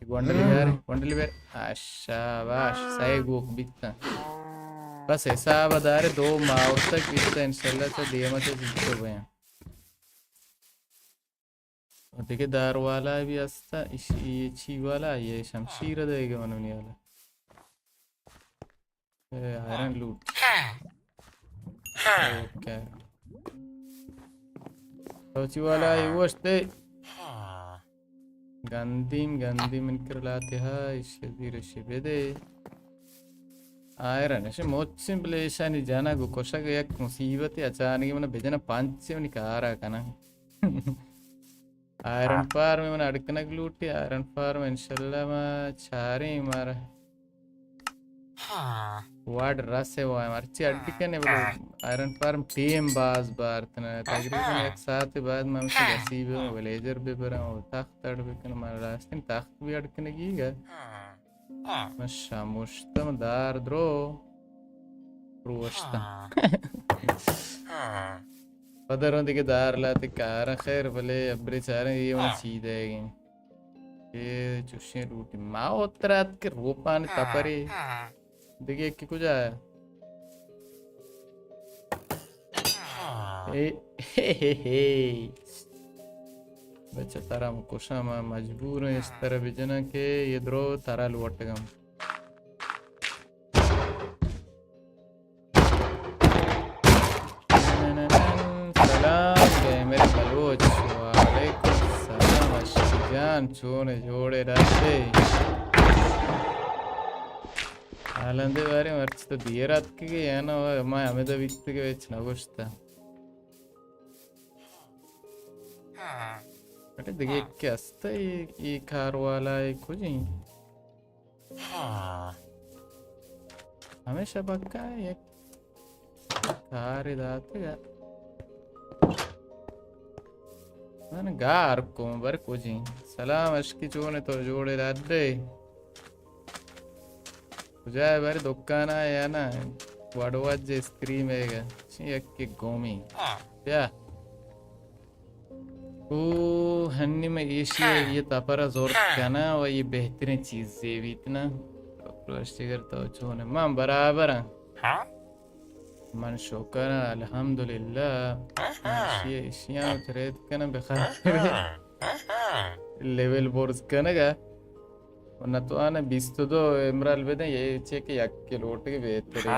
वंडली बेर शाबाश सही गोक बिकता बस ऐसा बदारे 2 माह तक बिकता इंशाल्लाह तो दिया मत जिसको गए देखिए दार वाला भी अस्ता ये छी वाला ये शमशीर देगा मनोनी वाला आयरन लूट ओके सोची वाला ये वस्ते गंदी मन कर लाते हैं इसे धीरे से बेदे आयरन ऐसे बहुत सिंपल ऐसा नहीं जाना गो कोशा का एक मुसीबत है अचानक मैंने भेजना 5 से निकारा कना आयरन फार्म में मैंने अड़कनक लूटी आयरन फार्म इंशाल्लाह मैं छारे मारा वार्ड रस है वो हमारे ची अड़कने बोलो आयरन फार्म टीम बाज बार तना तकरीबन एक साथ बाद मैं उसे नसीब में विलेजर भी बरा हूँ तख्त अड़कने मारा रास्ते तख्त भी अड़कने की गा मैं शामुश्तम दार द्रो रोश्ता पदरों दिखे दार लाते कार खैर भले अब्रे चारे ये उन्हें सीधे ये चुष्ये रूटी माँ उत्तरात के रोपान तपरे देखिए कि कुछ आया हे बच्चा तारा मुकोशा माँ मजबूर है इस तरह बिजना के ये द्रो तारा लुटगम मेरे बलोच वालेकुम सलाम अशजान चोने जोड़े रास्ते आलंदे बारे मर्च तो दिए रात के है ना मैं हमें तो वित्त के बेच ना कुछ था अरे देखिए क्या अस्ता ये कार वाला है कुछ ही हमेशा पक्का है ये कार इदाते का मैंने गार को बर कुछ ही सलाम अशकी चोने तो जोड़े रात जाए बारे दुकान आया ना वाडवाज जे स्क्रीम है यक्के गोमी क्या ओ हन्नी में एशिया ये तपरा जोर क्या ना वो ये बेहतरीन चीज है भी इतना प्लास्टिक करता चोने मां बराबर है मन शुक्र अल्हम्दुलिल्लाह एशिया उतरेत कना बखैर लेवल बोर्स कना का वरना तो आना 22 इमराल बेदे ये चेक यक के लोट के बेहतर है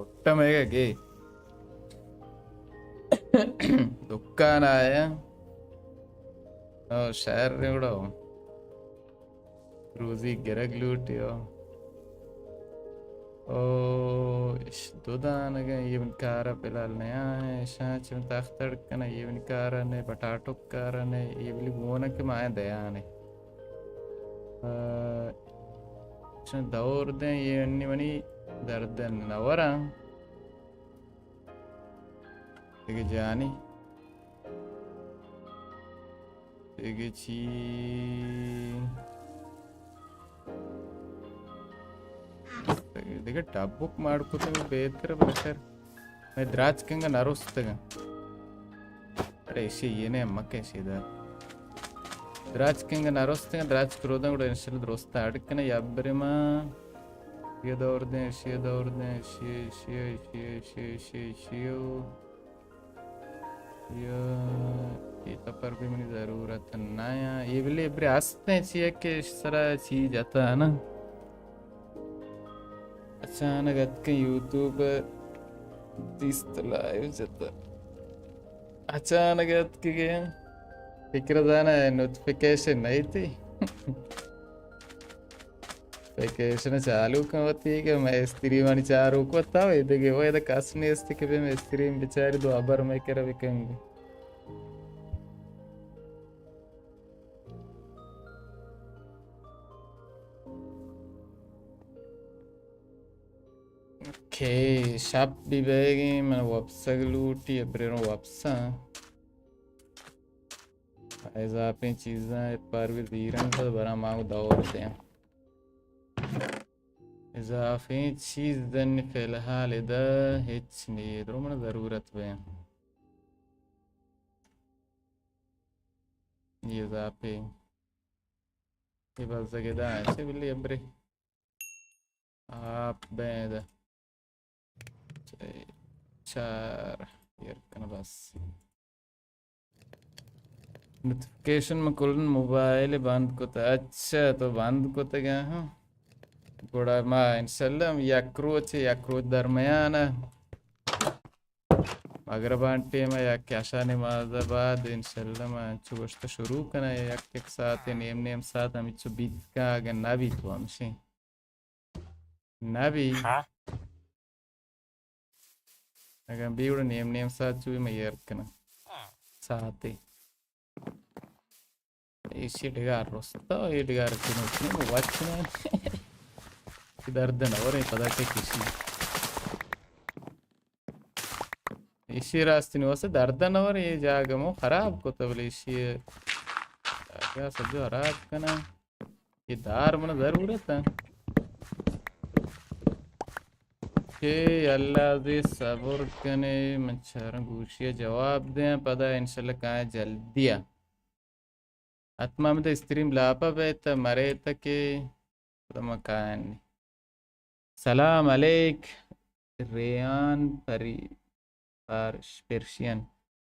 उट्टा में के दुकान आया और शहर ने उड़ाओ रोज़ी गिरक लूटियो ओ इस दो दान अगर ये बनकारा पिलाल नया है शांच में ताख्तर कना ये बनकारा ने बटाटो कारा ने ये बिली बोना के माया दया ने शांत दौर दे ये अन्य मनी दर्द नवरा एक जानी एक ची देखिए टॉप बुक ಮಾಡ್ಕೊತೀನಿ ಬೇತರ ಬರಕರ್ मैं द्राज कंगा नरोस्तगा अरे इसी ये ने मक्के सीधा द्राज कंगा नरोस्तगा द्राज क्रोधा ಕೂಡ ಇನ್ಸ್ಟಲ್ ದೋಸ್ತ ಅಡಕನ ಯಾಬ್ಬರಿಮ ಶಿಯದೌರ್ದೆ ಶಿಯೋ ये तो पर भी मेरी जरूरत ना है ये भी इब्रे आस्ते चाहिए कि इस तरह चीज जाता है ना अचानक के यूट्यूब लाइव जाता अचानक के फिक्र जाना है नोटिफिकेशन नहीं थी वेकेशन चालू कब होती है कि मैं स्त्री वाली चारों को बताओ ये देखिए वो ये कसने स्त्री के भी मैं स्त्री बेचारी दो अबर में कर विकेंगे Okay, shop bibegi man wapsa gluti abreron wapsa ऐसा अपनी चीज़ें पर भी धीरन से बड़ा मांग दौड़ते हैं इजाफी चीज़ फ़िलहाल इधर हिच नहीं रोमन ज़रूरत है ये इजाफी ये बस जगह ऐसे बिल्ली अब्रे आप बेद चार यार कना बस नोटिफिकेशन में कुलन मोबाइल बंद को था अच्छा तो बंद को था क्या हाँ गोड़ा माँ इंशाल्लाह याक्रोच दरमियाना अगर बांटे में या क्या नमाज बाद इंशाल्लाह मैं चुगश्त शुरू करना या एक साथ नेम साथ हम इच्छु बीत का अगर ना भी तो हमसे ना भी अगर बीड़ नेम साथ चुई मैं यार करना साथ ही इसी डिगार रोस्ता ये डिगार किन्होंने वो वाचना इधर दन और ये पता के किसी इसी रास्ते ने वैसे दर्दन और ये जागा मो खराब को तब ले इसी क्या सब जो खराब करना ये दार मना ज़रूरत है कि अल्लाह दे सब्र करने मच्छर गुशिया जवाब दें पता इंशाल्लाह कहाँ जल्दिया आत्मा में तो स्त्रीम लापा बेत मरे तक तो मकान सलाम अलैक रेयान परी पर्शियन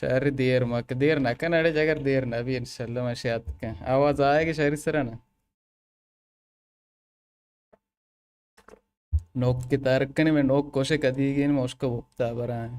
शहर देर मक देर ना कन अड़े जगह देर ना भी इंशाल्लाह मशात का आवाज आएगी शहर सर ना नोक के तारकने में नोक कोशे कदीगी में उसको वक्ता बरा है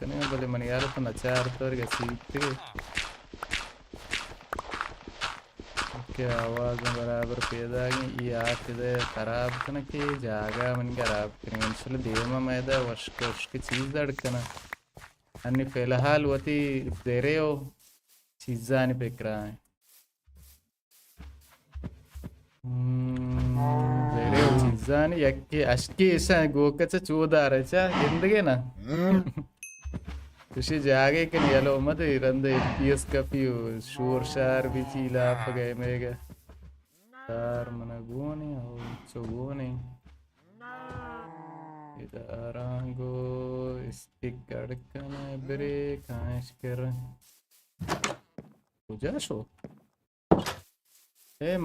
करने में बोले मन यार तो नचार तो और सीखते के आवाज में बराबर पैदा की ये आँख इधर खराब करना कि जागा मन खराब करेंगे इंशाल्लाह देव में मैदा वर्ष की चीज़ धड़कना अन्य फिलहाल वती दे रहे हो चीज़ आने पे करा है ಬೇರೆ ಚಿಜ್ಜಾನಿ ಯಕ್ಕೆ ಅಷ್ಟೇ ಇಷ್ಟ ಗೋಕಚ್ಚ ಚೂದಾರಚ್ಚ ಎಂದಗೇನ ಖುಷಿ ಜಾಗೆ que ni alo mate irande pies kapiu shur shar bichila pagay mega dar managone au chogone idarango stick adkana bere kaish kar pujasho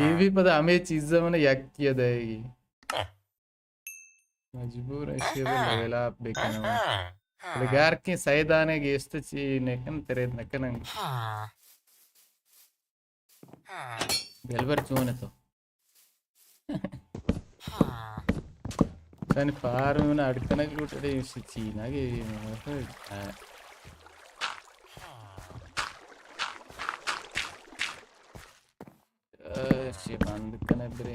ये भी पता हमें चीजें मैंने यक किया देगी मजबूर ऐसे वो लेवल आप बेकना लगार के सैदाने गेस्ट ची नेकन तेरे नेकन बेलबर चूने तो सन फार में ना अड़कना की लूटरे इसी चीना के बंद करने बरे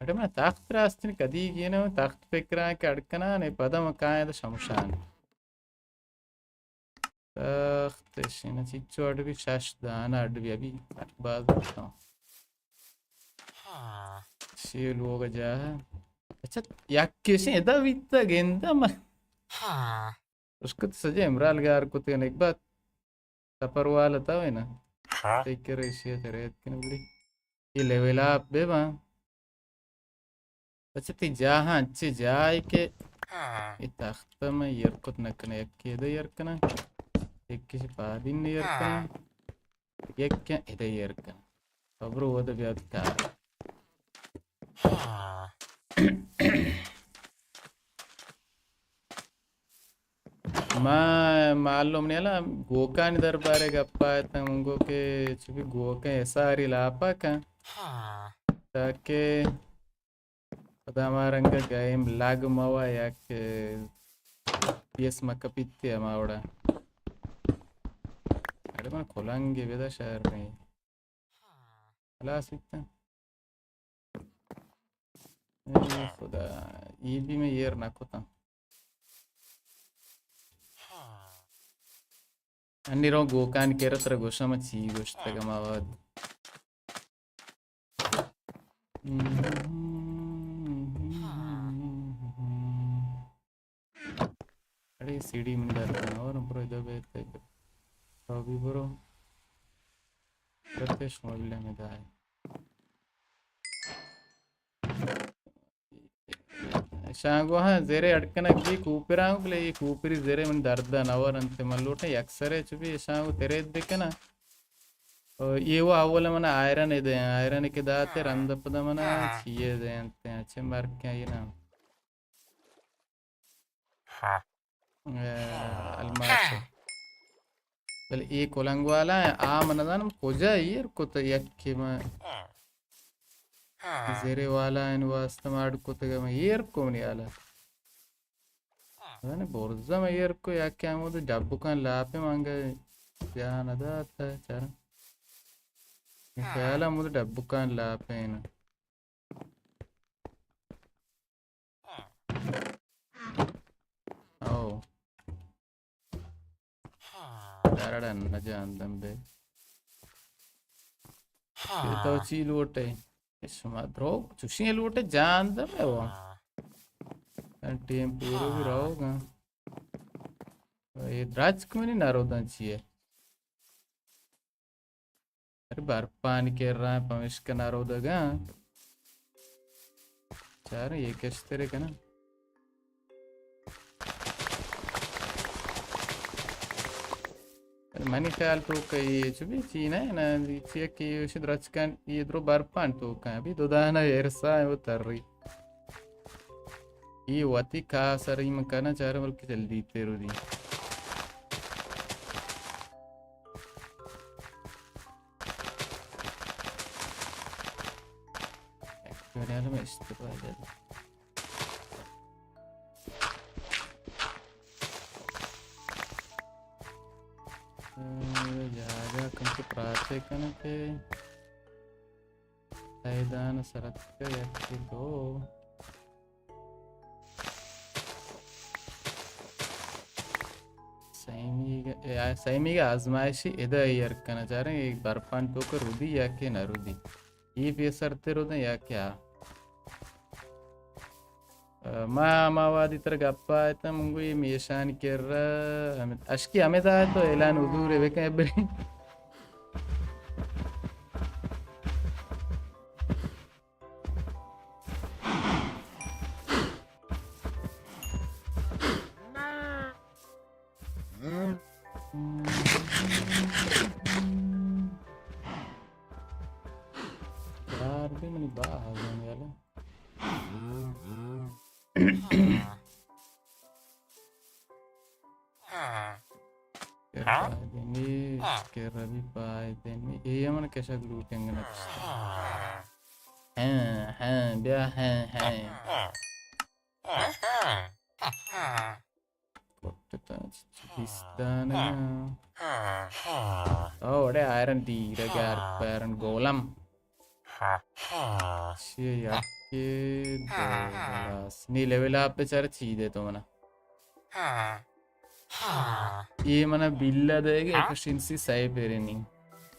अरे मैं तख्त रास्ते कदी गए ना तख्त फिक्र के अड़कना नहीं पता मकान तो शमशान तख्त शिना चिच्चो अडवी शाश दाना अडवी अभी बात करता हूँ शेल होगा जा अच्छा याक कैसे इधर वित्ता गेंदा उसको तो सजे इमराल गार को तेन एक बात सपर वाला था ना टेक कर इसी तेरे इतने बड़ी ये लेवल आप बे बा अच्छा ती जहाँ अच्छे जाए के ये तख्ता में यरकुत नकने एक के इधर यरकना एक किसी पादिन यरकना एक क्या इधर यरकना खबरों वो तो ब्याद का मालूम नहीं अला गोका नि दरबारे गप्पा है तंगो के चुपी गोका ऐसा आरी लापा का ताकि पदामारंग game lag mawa yak pies makapitti amawda अरे मैं खोलेंगे बेदा शहर में खलास इतना खुदा ये भी मैं येर ना कोता अन्नी रो गोकान केरत रे गोशा में ची गोश्त का मावाद अरे सीडी में डरता और ब्रो इधर बैठे अभी ब्रो करते शोले में दाए शांगो हाँ जेरे अटकना की कूपरांग प्ले ये कूपरी जेरे मन दर्द नवर अंते मल्लोटे यक्सरे चुपी शांगो तेरे देखे ना ये वो अव्वल मन आयरन इधे आयरन के दाते रंदपद मन चीये दे अंते अच्छे मार्क क्या ये ना अलमास बल ये कोलंग वाला है आ मनदान कोजा ये को तो यक्की में जेरे वाला इन वास्ते मार को तो मैं ये को नहीं आला अरे बोर्जा में ये को यक्की हम तो डब्बू का लापे मांगे क्या नदा आता है चार ख्याल हम तो डब्बू का लापे ना ओ तारा न जानदम बे ये तो ची लूटे इसमें ब्रो चुशिये लूटे जानदम है वो टीम पूरे भी रहोगा ये द्राज क्यों नहीं नारोदा चाहिए अरे बर्फान के रहा है पमिश का नारोदा गा चार ये कैसे तेरे का ना मनी ख्याल तो कई चुभी चीन है ना चीज़ की उसे द्राज का ये द्रो बर्फान तो का अभी दो दाना ऐसा है वो तर रही ये वाती का सर ही मकाना चाह रहा बल्कि जल्दी तेरो दी एक्चुअली में इस्तेमाल जाता जागा कंप्यूटर प्रार्थना करने के साइदान सरत का यक्ति दो सैमी का आजमाइशी इधर यार करना चाह रहे हैं एक बर्फान तो कर रुदी या के ना रुदी ये भी सरते रुदे या क्या मावादी तरह गप्पा है तो मुझे ये मिशान कर रहा अश्की हमें था तो ऐलान उधूर है वे कहीं बड़ी यार भी मनी बाहर जाने वाला के रवि पाए देनी ये मन कैसा ग्लूटेंगे ना हाँ ब्याह हाँ Pakistan oh ada iron di regar iron golem शी याके नी लेवल आप पे चार ची दे तो मना ये मना बिल्ला देगा एफिशिएंसी सही पेरे नहीं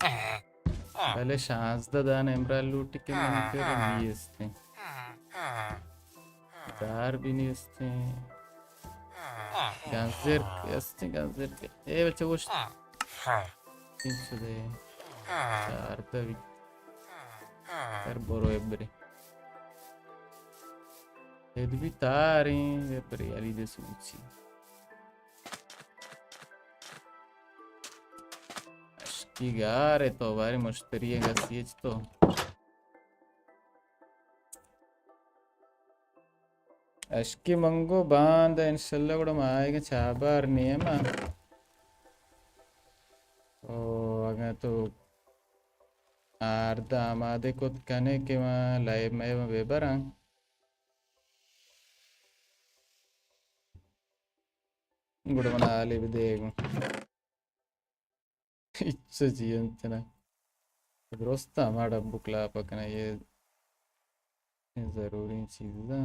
पहले शांस दा दान एम्ब्राल लूट के मन पे नहीं इसते दार भी नहीं इसते Ganzerk, jasne ganzerk. Bence boş kimse de çağırdı Victor Boro ebre. Evitare ebre ali de suci. Aşkigare to bari müşteriye gasiye to. Aşkı mango banda inşallah కూడా మాయగా చాబార్నియమా ఓ అగతో अर्धा आमादे को कने के लाइव में वेबर गुड मना आले भी देख इच्छा चाहिए अंतना दोस्ता हमारा बुकला पकना ये जरूरी चीज़ है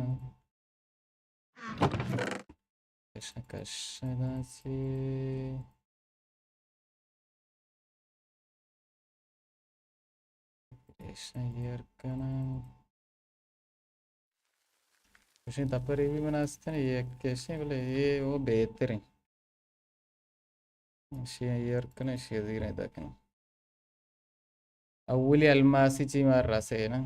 कैसा कैसा दासी कैसा यार करना कुछ नहीं तपर ये भी बनाते हैं ये कैसे बोले ये वो बेहतर है यार करना शेयर रहता क्या अव्वली अलमासी ची मार रहा ना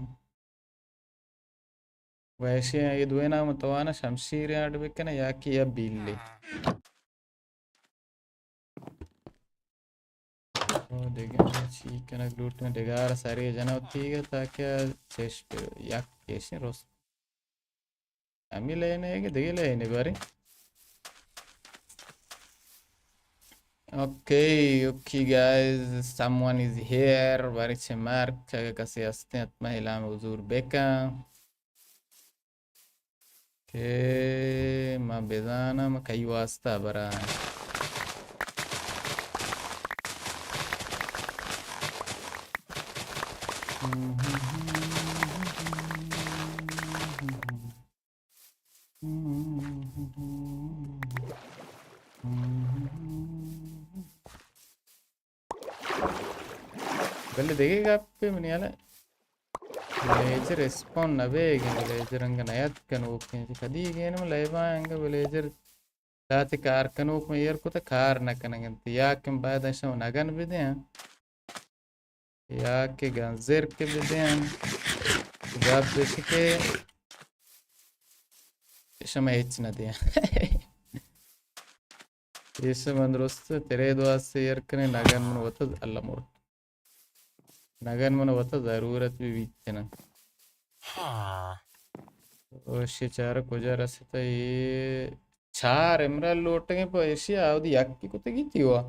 वैसे ये दुएना मतवाना शमशीर यार्ड बिकना या कि या बिल्ली ओ देगा चिकन ग्लूट में देगा सारी जना होती है ताकि चेस्ट या कैसे रोस्ट अमी लेने के देगे लेने बारी okay guys someone is here बारी चमार क्या कैसे आस्ते हैं महिला में उज़ूर बेका के माँ बेजाना माँ कई वास्ता बरा पहले देखेगा आप पे मैंने यार विलेजर रेस्पॉन्ड नवेगे विलेजर अंग नयात कनोक में कदी गेन में लेवा अंग विलेजर ताते कार कनोक में यार को तो कार न कनेंगे या के बाद ऐसा नगन भी दे या के गंजेर के भी दे जब देख के ऐसा मैं हिच न दिया ऐसा मंदरोस्त तेरे दुआ से यार कने नगन में वो तो अल्लाह मोर नगन मन वता जरूरत भी बीतते ना ओशे चार कोजार असता ये चार एमराल लोटेंगे पर ऐसी आवधी यक्की को तो किती हुआ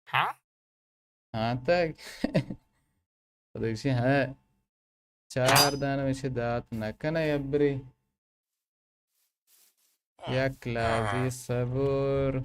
हाँ तक तो देखिए हाँ चार दाना वैसे दात नकना यब्री यक लाजी सबूर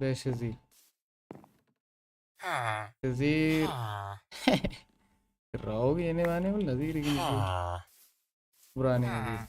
बेशज़ीर शज़ीर रहोगे येने वाने बोल नज़ीर की पुराने नज़ीर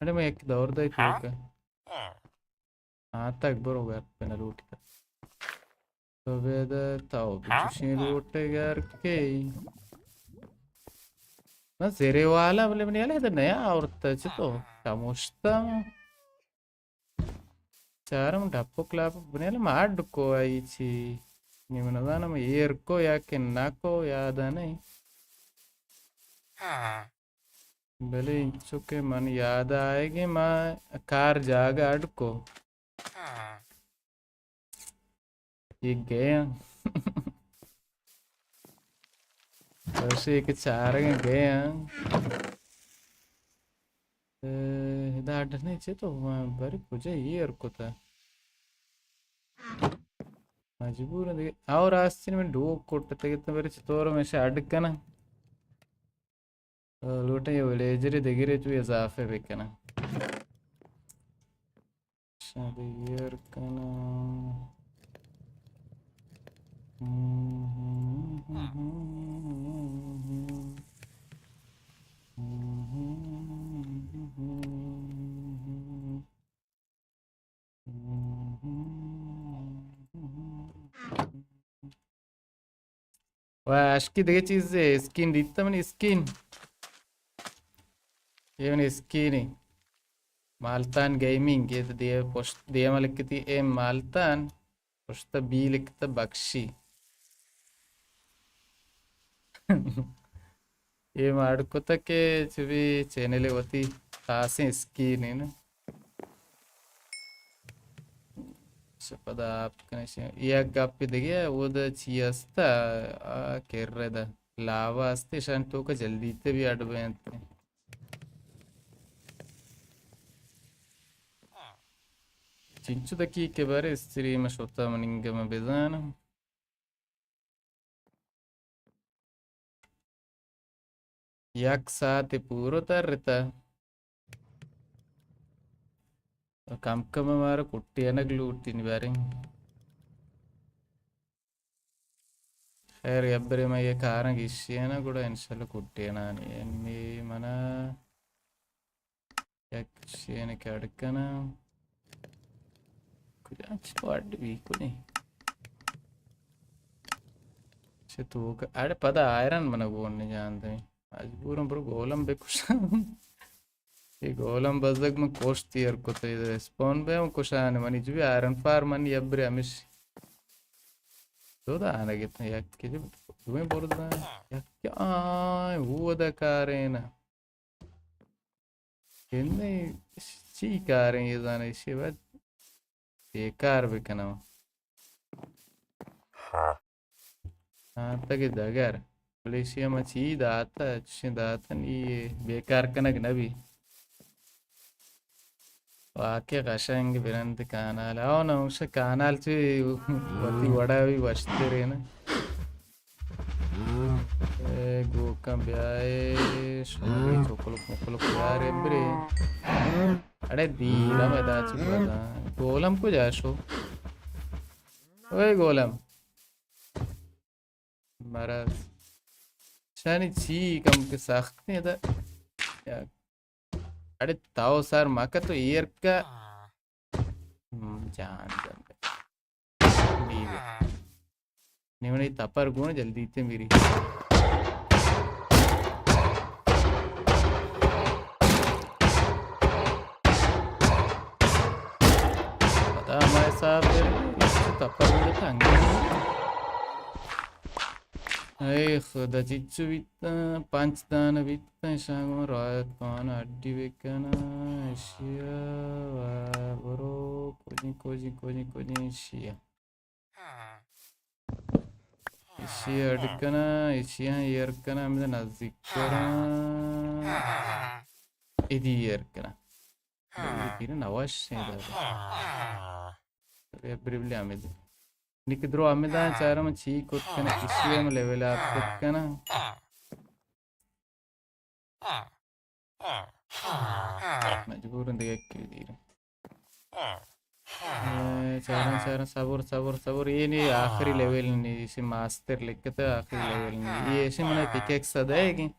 अरे मैं एक दौर दा ही का हाँ तक बरो गया पेन लूट का तो वेद ताओ बिचुशी लूट गया के ना जेरे वाला बोले बनी वाला इधर नया औरत चितो कामुश्ता चारम डप्पो क्लाप बनी वाला मार को आई ची निमन दाना में येर को या के ना को याद नहीं भले इंचुके मन याद आएगी माँ कार जागा अड़को ये गया वैसे एक चार गया दाढ़ नहीं चे तो बड़ी पूजा ये अड़को था मजबूर है और आज में डूब कोटते कितने बड़े चितौर में से अड़का ना लूटे ये विलेजरी दिगरे जो इजाफे बिकना शादी यार कना वाश की देखे चीज़ स्किन दिखता मैंने स्किन ये मैंने स्किन माल्तान गेमिंग ये दिए पोस्ट दिए मालिक किती ए माल्तान पोस्ट बी लिखता बख्शी ये मार्को तक के चुभी चैनल होती खासे स्किन है ना पता आपका ये गप्पी देखिए वो द चीज़ था कर रहा था लावा अस्ते शांतों का जल्दी ते भी अडवेंट चिंचु दकी के बारे स्त्री में शोता मनिंगे में बेजान याक साथ पूरो तरता कम कम हमारा कुट्टी है ना ग्लूटी नहीं बारे खैर यब्बरे में ये कारण किसी है ना कुड़ा इंशाल्लाह कुट्टी है ना नहीं मना या किसी है ना क्या अड़कना कुछ अच्छा वाट भी कुछ नहीं से तो अरे पता आयरन मना बोलने जानते हैं आज पूरा बरो गोलम बे कुछ ये गोलम बजक में कोस्ट यार को तो ये स्पॉन पे हम कुछ आने मनी जो भी आयरन फार मनी यब्बरे हमेश तो आने कितने याक के जो तुम्हें बोल रहा है याक क्या वो अदा कर रहे हैं ना इन्हें ची कर रहे हैं ये जाने इसी बात बेकार बिकना हाँ तक दगर मलेशिया में ची दाता अच्छे दाता नहीं बेकार कनक नबी वाक्य कशाएंगे बिरंत कानाल आओ ना उसे कानाल से वती वड़ा भी बचते रहे ना गोकम ब्याए शोरी चोकलुक यार ब्रे अरे दीरा में दाची पता गोलम को जाशो ओए गोलम महाराज शानी ची कम के साख्त नहीं था अरे ताओ सर माका तो ईयर का जान नहीं मैंने तपर गुण जल्दी थे मेरी पता हमारे साहब तपर गुण था Ay खुदा चिच्चू बित्ता पांच दाना बित्ता शागो रात पाना अड्डी बेकना एशिया बरो कोजी एशिया एशिया अडकना एशिया यरकना में नज़दीक करा इधी यरकना ये तीन नवाश है दादा ब्रिबली आमिद निकद्रो आमिदा चारा में छी कुत्कना एशिया में लेवल आप कुत्कना मजबूर देख के दीर चारा चारा सबूर ये नहीं आखिरी लेवल नहीं इसे मास्टर लिखते आखिरी लेवल नहीं ये ऐसे मने पिकेक्स अदाएगी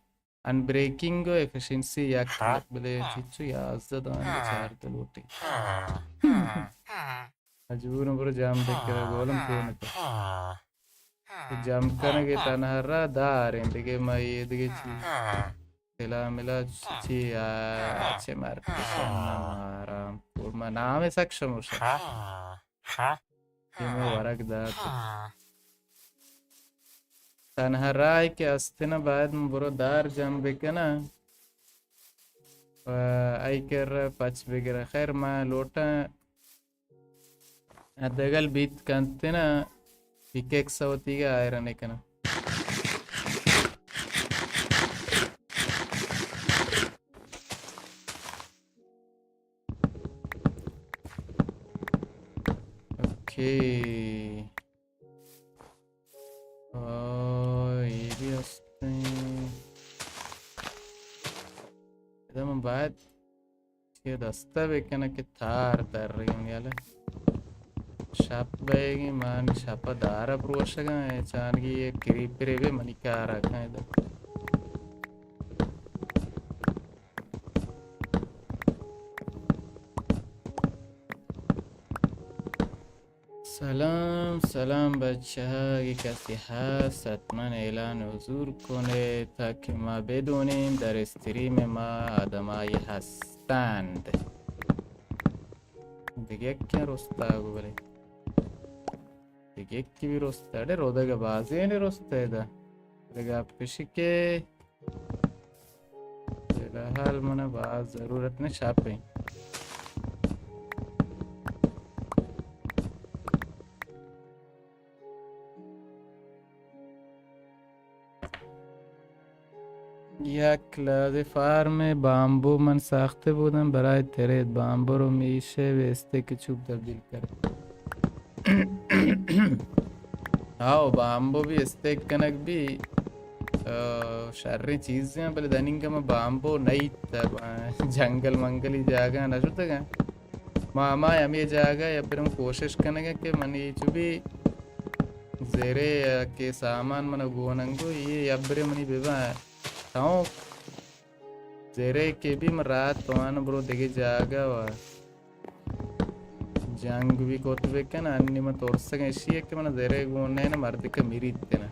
अनब्रेकिंग एफिशिएंसी याक बले चिच्चू याज़द आने चार तलोटी मजबूर बरो जाम देख कर गोलम पूर्ण तो जाम करने के तनहरा दार हैं देखे मैं ये देखे ची तेला मिला ची अच्छे मार्केशन हमारा पूर्ण नाम है सक्षम उसे ये मैं वरक दार तनहरा है कि अस्तिना बाद में बरो दार जाम बेकना आई कर पच बेकर खैर मैं लोटा अदगल बीत कंते ना पिकेक्स होती है आयरन एक ना ओके ये भी हस्ते एकदम बाद ये दस्ता बेकना कि थार तर रही हूँ याले शापबैगी मान शापा दारा प्रोशगा है चानगी ये क्रीपरेवे मनिकारा का इधर सलाम सलाम बच्चा ये कैसी है सतमन ऐलान हुजूर कोने ताकि माँ बेदोनीम दर स्त्री में माँ आदमाई हस्तांद देखिए क्या रोस्ता गुबले देखिए भी रोस्ता है रोदा का बाज़ी ने रोस्ता है दा देखा पिशिके हाल मना बाज ज़रूरत ने शापे या क्लास फार्म में बाम्बू मन साख्ते बुदन बराए तेरे बाम्बू रो मीशे वेस्ते के चुप तब्दील कर हाँ बाम्बू भी इस्तेक कनक भी शर्री चीज़ें पहले दनिंग का मैं बाम्बू नहीं तब जंगल मंगली जागा ना शुद्ध का मामा यमी जागा या फिर हम कोशिश करेंगे कि मन ये जो भी ज़ेरे के सामान मन गोनंगो ये यब्रे मनी बेबा ताऊ ज़ेरे के भी मरात पवान ब्रो देखे जागा वा जंग भी कोतबे क्या ना अन्य में तोड़ सके इसी एक के मन ज़ेरे गोने ना मर्द के मिरी इतने ना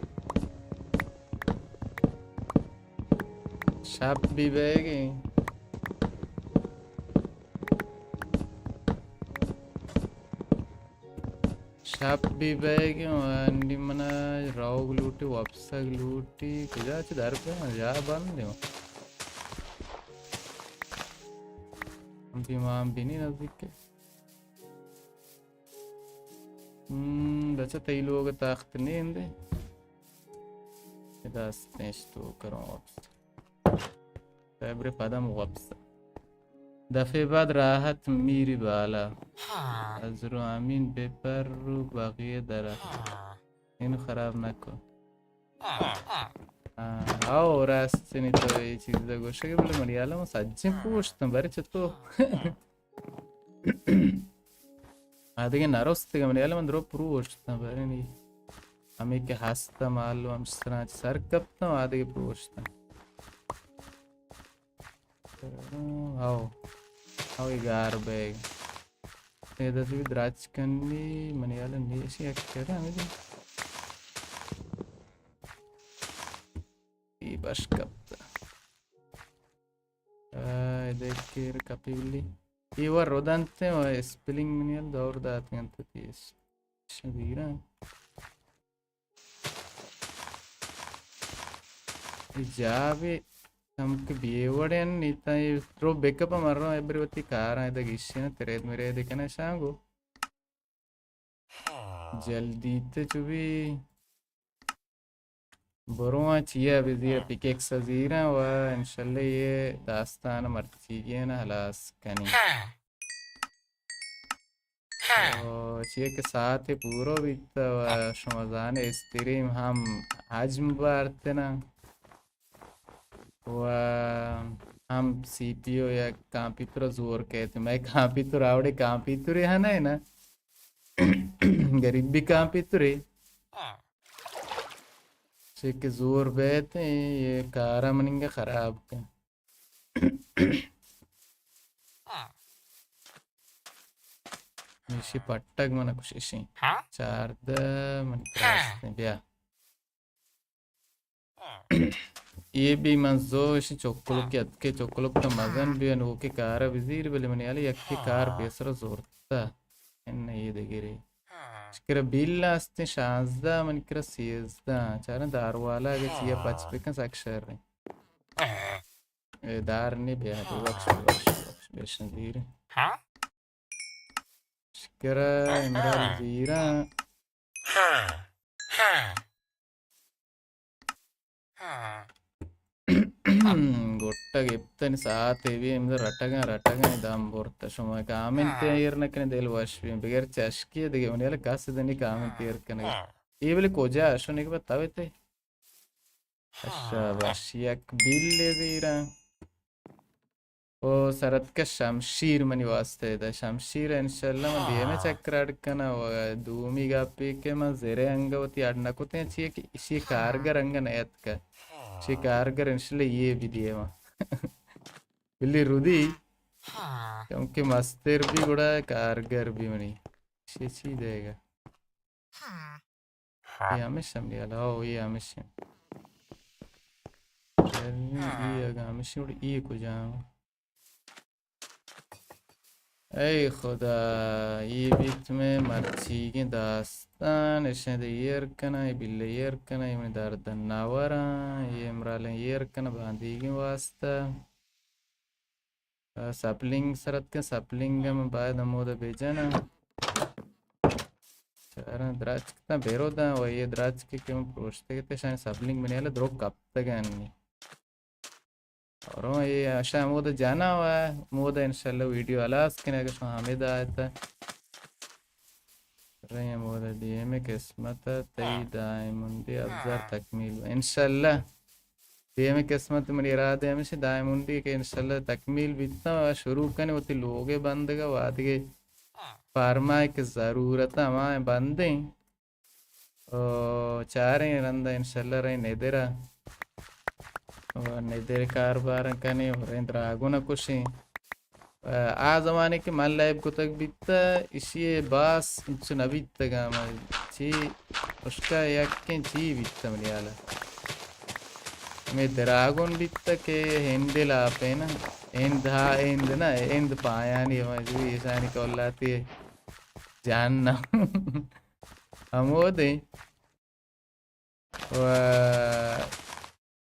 शाप भी बेगी शाप भी बेगी अन्य मना राव लूटी वापसा लूटी किधर च दर पे जा बंद हो हम भी माम भी नहीं नज़दीक के बच्चा तई लोग ताकत नहीं इंदे इधर स्नेश तो करो वापस फैब्रे पदम वापस दफे बाद राहत मीरी बाला अजरो आमीन बेपर बाकी दरा इन खराब न को आओ रास्ते नहीं तो ये चीज़ गोशे के बोले मरियाला में सज्जन पूछते बारे चतो आधे के नारोस्ते का मरियाला में द्रो पूछते बारे नहीं हमें के हास्ता मालूम हम सराज सर कब तो आधे के पूछते आओ आओ यार बैग ये दस भी द्राच करनी मनियाला नीचे एक क्या है मुझे ये बस कब देख के कपिली ये वो रोदांते वो स्पेलिंग मनियाल दौड़ दाते हैं तो तीस शबीरा Javi നമുക്ക് ബിയോടെയാണ് നീത്ത ത്രോ ബെക്കപ്പ് മറോ എബ്രിവത്തി കാറാ ഇത ഗിഷ്യന തെരേത് മെരേത് കന ശാങ്കോ जल्दी ते चुभी बरों चिया बिज़िया पिकेक्स ज़ीरा व इंशाल्लाह ये दास्तान मर्ची ना हलास कनी चिया के साथ ही पूरा बीता व शमज़ान इस्तिरीम हम हजम बारते ना व हम सीपीओ या कंप्यूटर जोर कहते मैं कंप्यूटर आवड़े कंप्यूटर है ना गरीब भी कंप्यूटर के जोर बैठे ये कारा मनिंगा खराब का मिशी पट्टग मना कुछ इसी चार द मन करास्ते बिया ये भी मंजो इसी चोकलो के अतके चोकलो का मगन भी अनु के कारा विज़ीर बले मने आले यक्की कार पेसरा जोरता इन्ना ये देगिरे Kira billa asti shazda man kira siyazda chana darwala ge siya pach pekan sakshar dar ni beha de baksh beshan zira kira imral zira gotta geptani saat evi emda rataga idam borta shoma comment yerna del washvi beger chashki dege unela kasidani comment yerkana eveli koja ashone ke batavete अच्छा वशियक bill ले दीरा ओ सरत का शमशीर money वास्ते दा शमशीर इंशाल्लाह मैं दिए में चक्कर अड़कना दूमी गापी के मैं ज़ेरे अंगवती अड़ना को ते चाहिए कि इसी कारगर अंग नयत का इसी कारगर इंशाल्लाह ये भी दिए मां बिल्ली रुदी क्योंकि मस्तर भी गुड़ा कारगर भी मनी इसी देगा ये हमेशा नहीं आला ओ ये हमेशा ये हमेशा उड़ ये कुछ ऐ खुदा ये बीच में मर्ची की दास्तान ऐसे दे येर कना ये बिल्ले येर कना ये में दर्द नावरा ये इमराले येर कना बांधी की वास्ता सप्लिंग सरत के सप्लिंग में बाद नमोदा बेजना चारा द्राच कितना बेरोदा वो ये द्राच के क्यों प्रोस्ते के ते शायद सप्लिंग में नहीं आले द्रोक कब तक आने और ये आशा मोदा जाना हुआ है मोदा इंशाल्लाह वीडियो अलास के ना कुछ हामिद आया था रहे मोदा दिए में किस्मत तई दायमुंदी अब्ज़र तकमील इंशाल्लाह दिए में किस्मत मेरी इरादे हमेशा दायमुंदी के इंशाल्लाह तकमील बितना शुरू करने होती लोगे बंद का वाद के फरमाए की ज़रूरत हमारे बंदे चारे रंदा इंशाल्लाह रहे नेदरा निधर कारबार कने और इंद्रागुना कुशी आ ज़माने के माल लाइब को तक बीता इसी बास इंच नबीत तक आम ची उसका यकीन ची बीता मनियाला में द्रागुन बीता के हिंदे लापे ना हिंद ना हिंद पाया नहीं हमारी ऐसा नहीं कॉलाती है जानना हम वो दे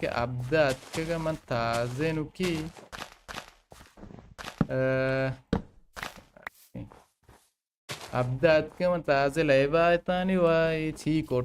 के अब्दा अतके मन ताज़े नुकी अब्दा अतके मन ताज़े लैबा इतानी वाई ठीक और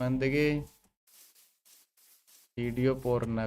मन देखे वीडियो पोर ना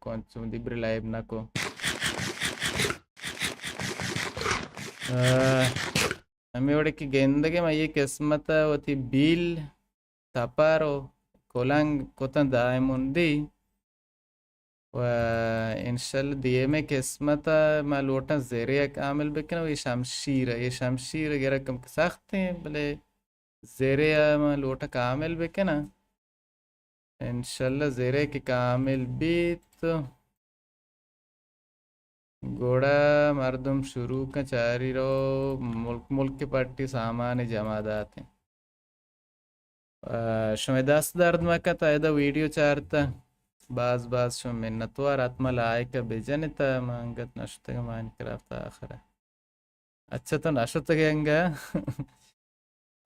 कौन चुम दिब्र लाइव ना को हमें उड़े की गेंदगे में ये किस्मत होती बिल तपारो कोलंग कोतन दायमुंदी व इंशाल्लाह दिए में किस्मत में लोटा ज़ेरे कामिल बेकना ये शमशीर गिरा कम सख्त हैं भले ज़ेरे में लोटा कामिल बेकना इंशाल्लाह ज़ेरे के कामिल भी तो घोड़ा मर्दम शुरू का चारी रो मुल्क के पट्टी सामान जमा दाते शुमे दस दर्द में का तायदा वीडियो चारता बाज शुम मिन्नतवार आत्मा लायक बेजन ता मांगत नश्ते का माइनक्राफ्ट आखिर अच्छा तो नशो तगेंगा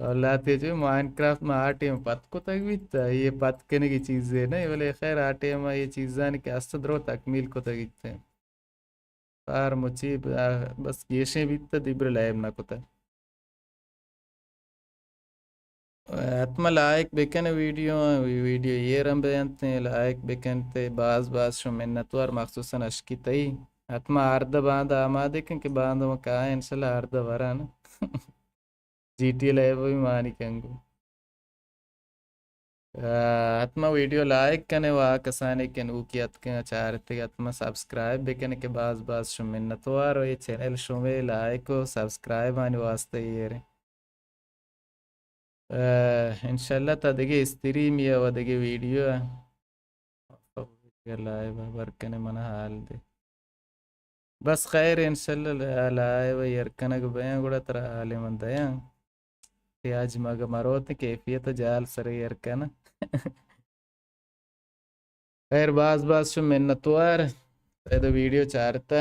औलाद जो माइनक्राफ्ट में आटे में पत को तक बीतता ये पत करने की चीजें ना ये बोले खैर आटे में ये चीज़ां के अस्त द्रो तकमील को तगीते पार मुची बस येशे बीतता दिब्र लाइव ना कोता atma like bekene video yeram beyante like bekente baz şu minnetvar mahsusan aşkitay atma arda banda amadekin ki banda ma ka inshallah arda varan GTA live भी मानी कंगू आत्मा वीडियो लाइक कने वा कसाने के नु की अतके चारते आत्मा सब्सक्राइब बेकने के बाज शो मिन्नतवार ये चैनल शो में लाइक और सब्सक्राइब आने वास्ते ये रे इंशाल्लाह तदगे स्ट्रीम या वदगे वीडियो लाइव वर्कने मन हाल दे बस खैर इंशाल्लाह लाइव यरकनग बयां गुड़ा तरा हाले मन दया आज मग मरोत कैफियत जाल सर यरकन खैर बाज शो मिन्नतवार तो वीडियो चारता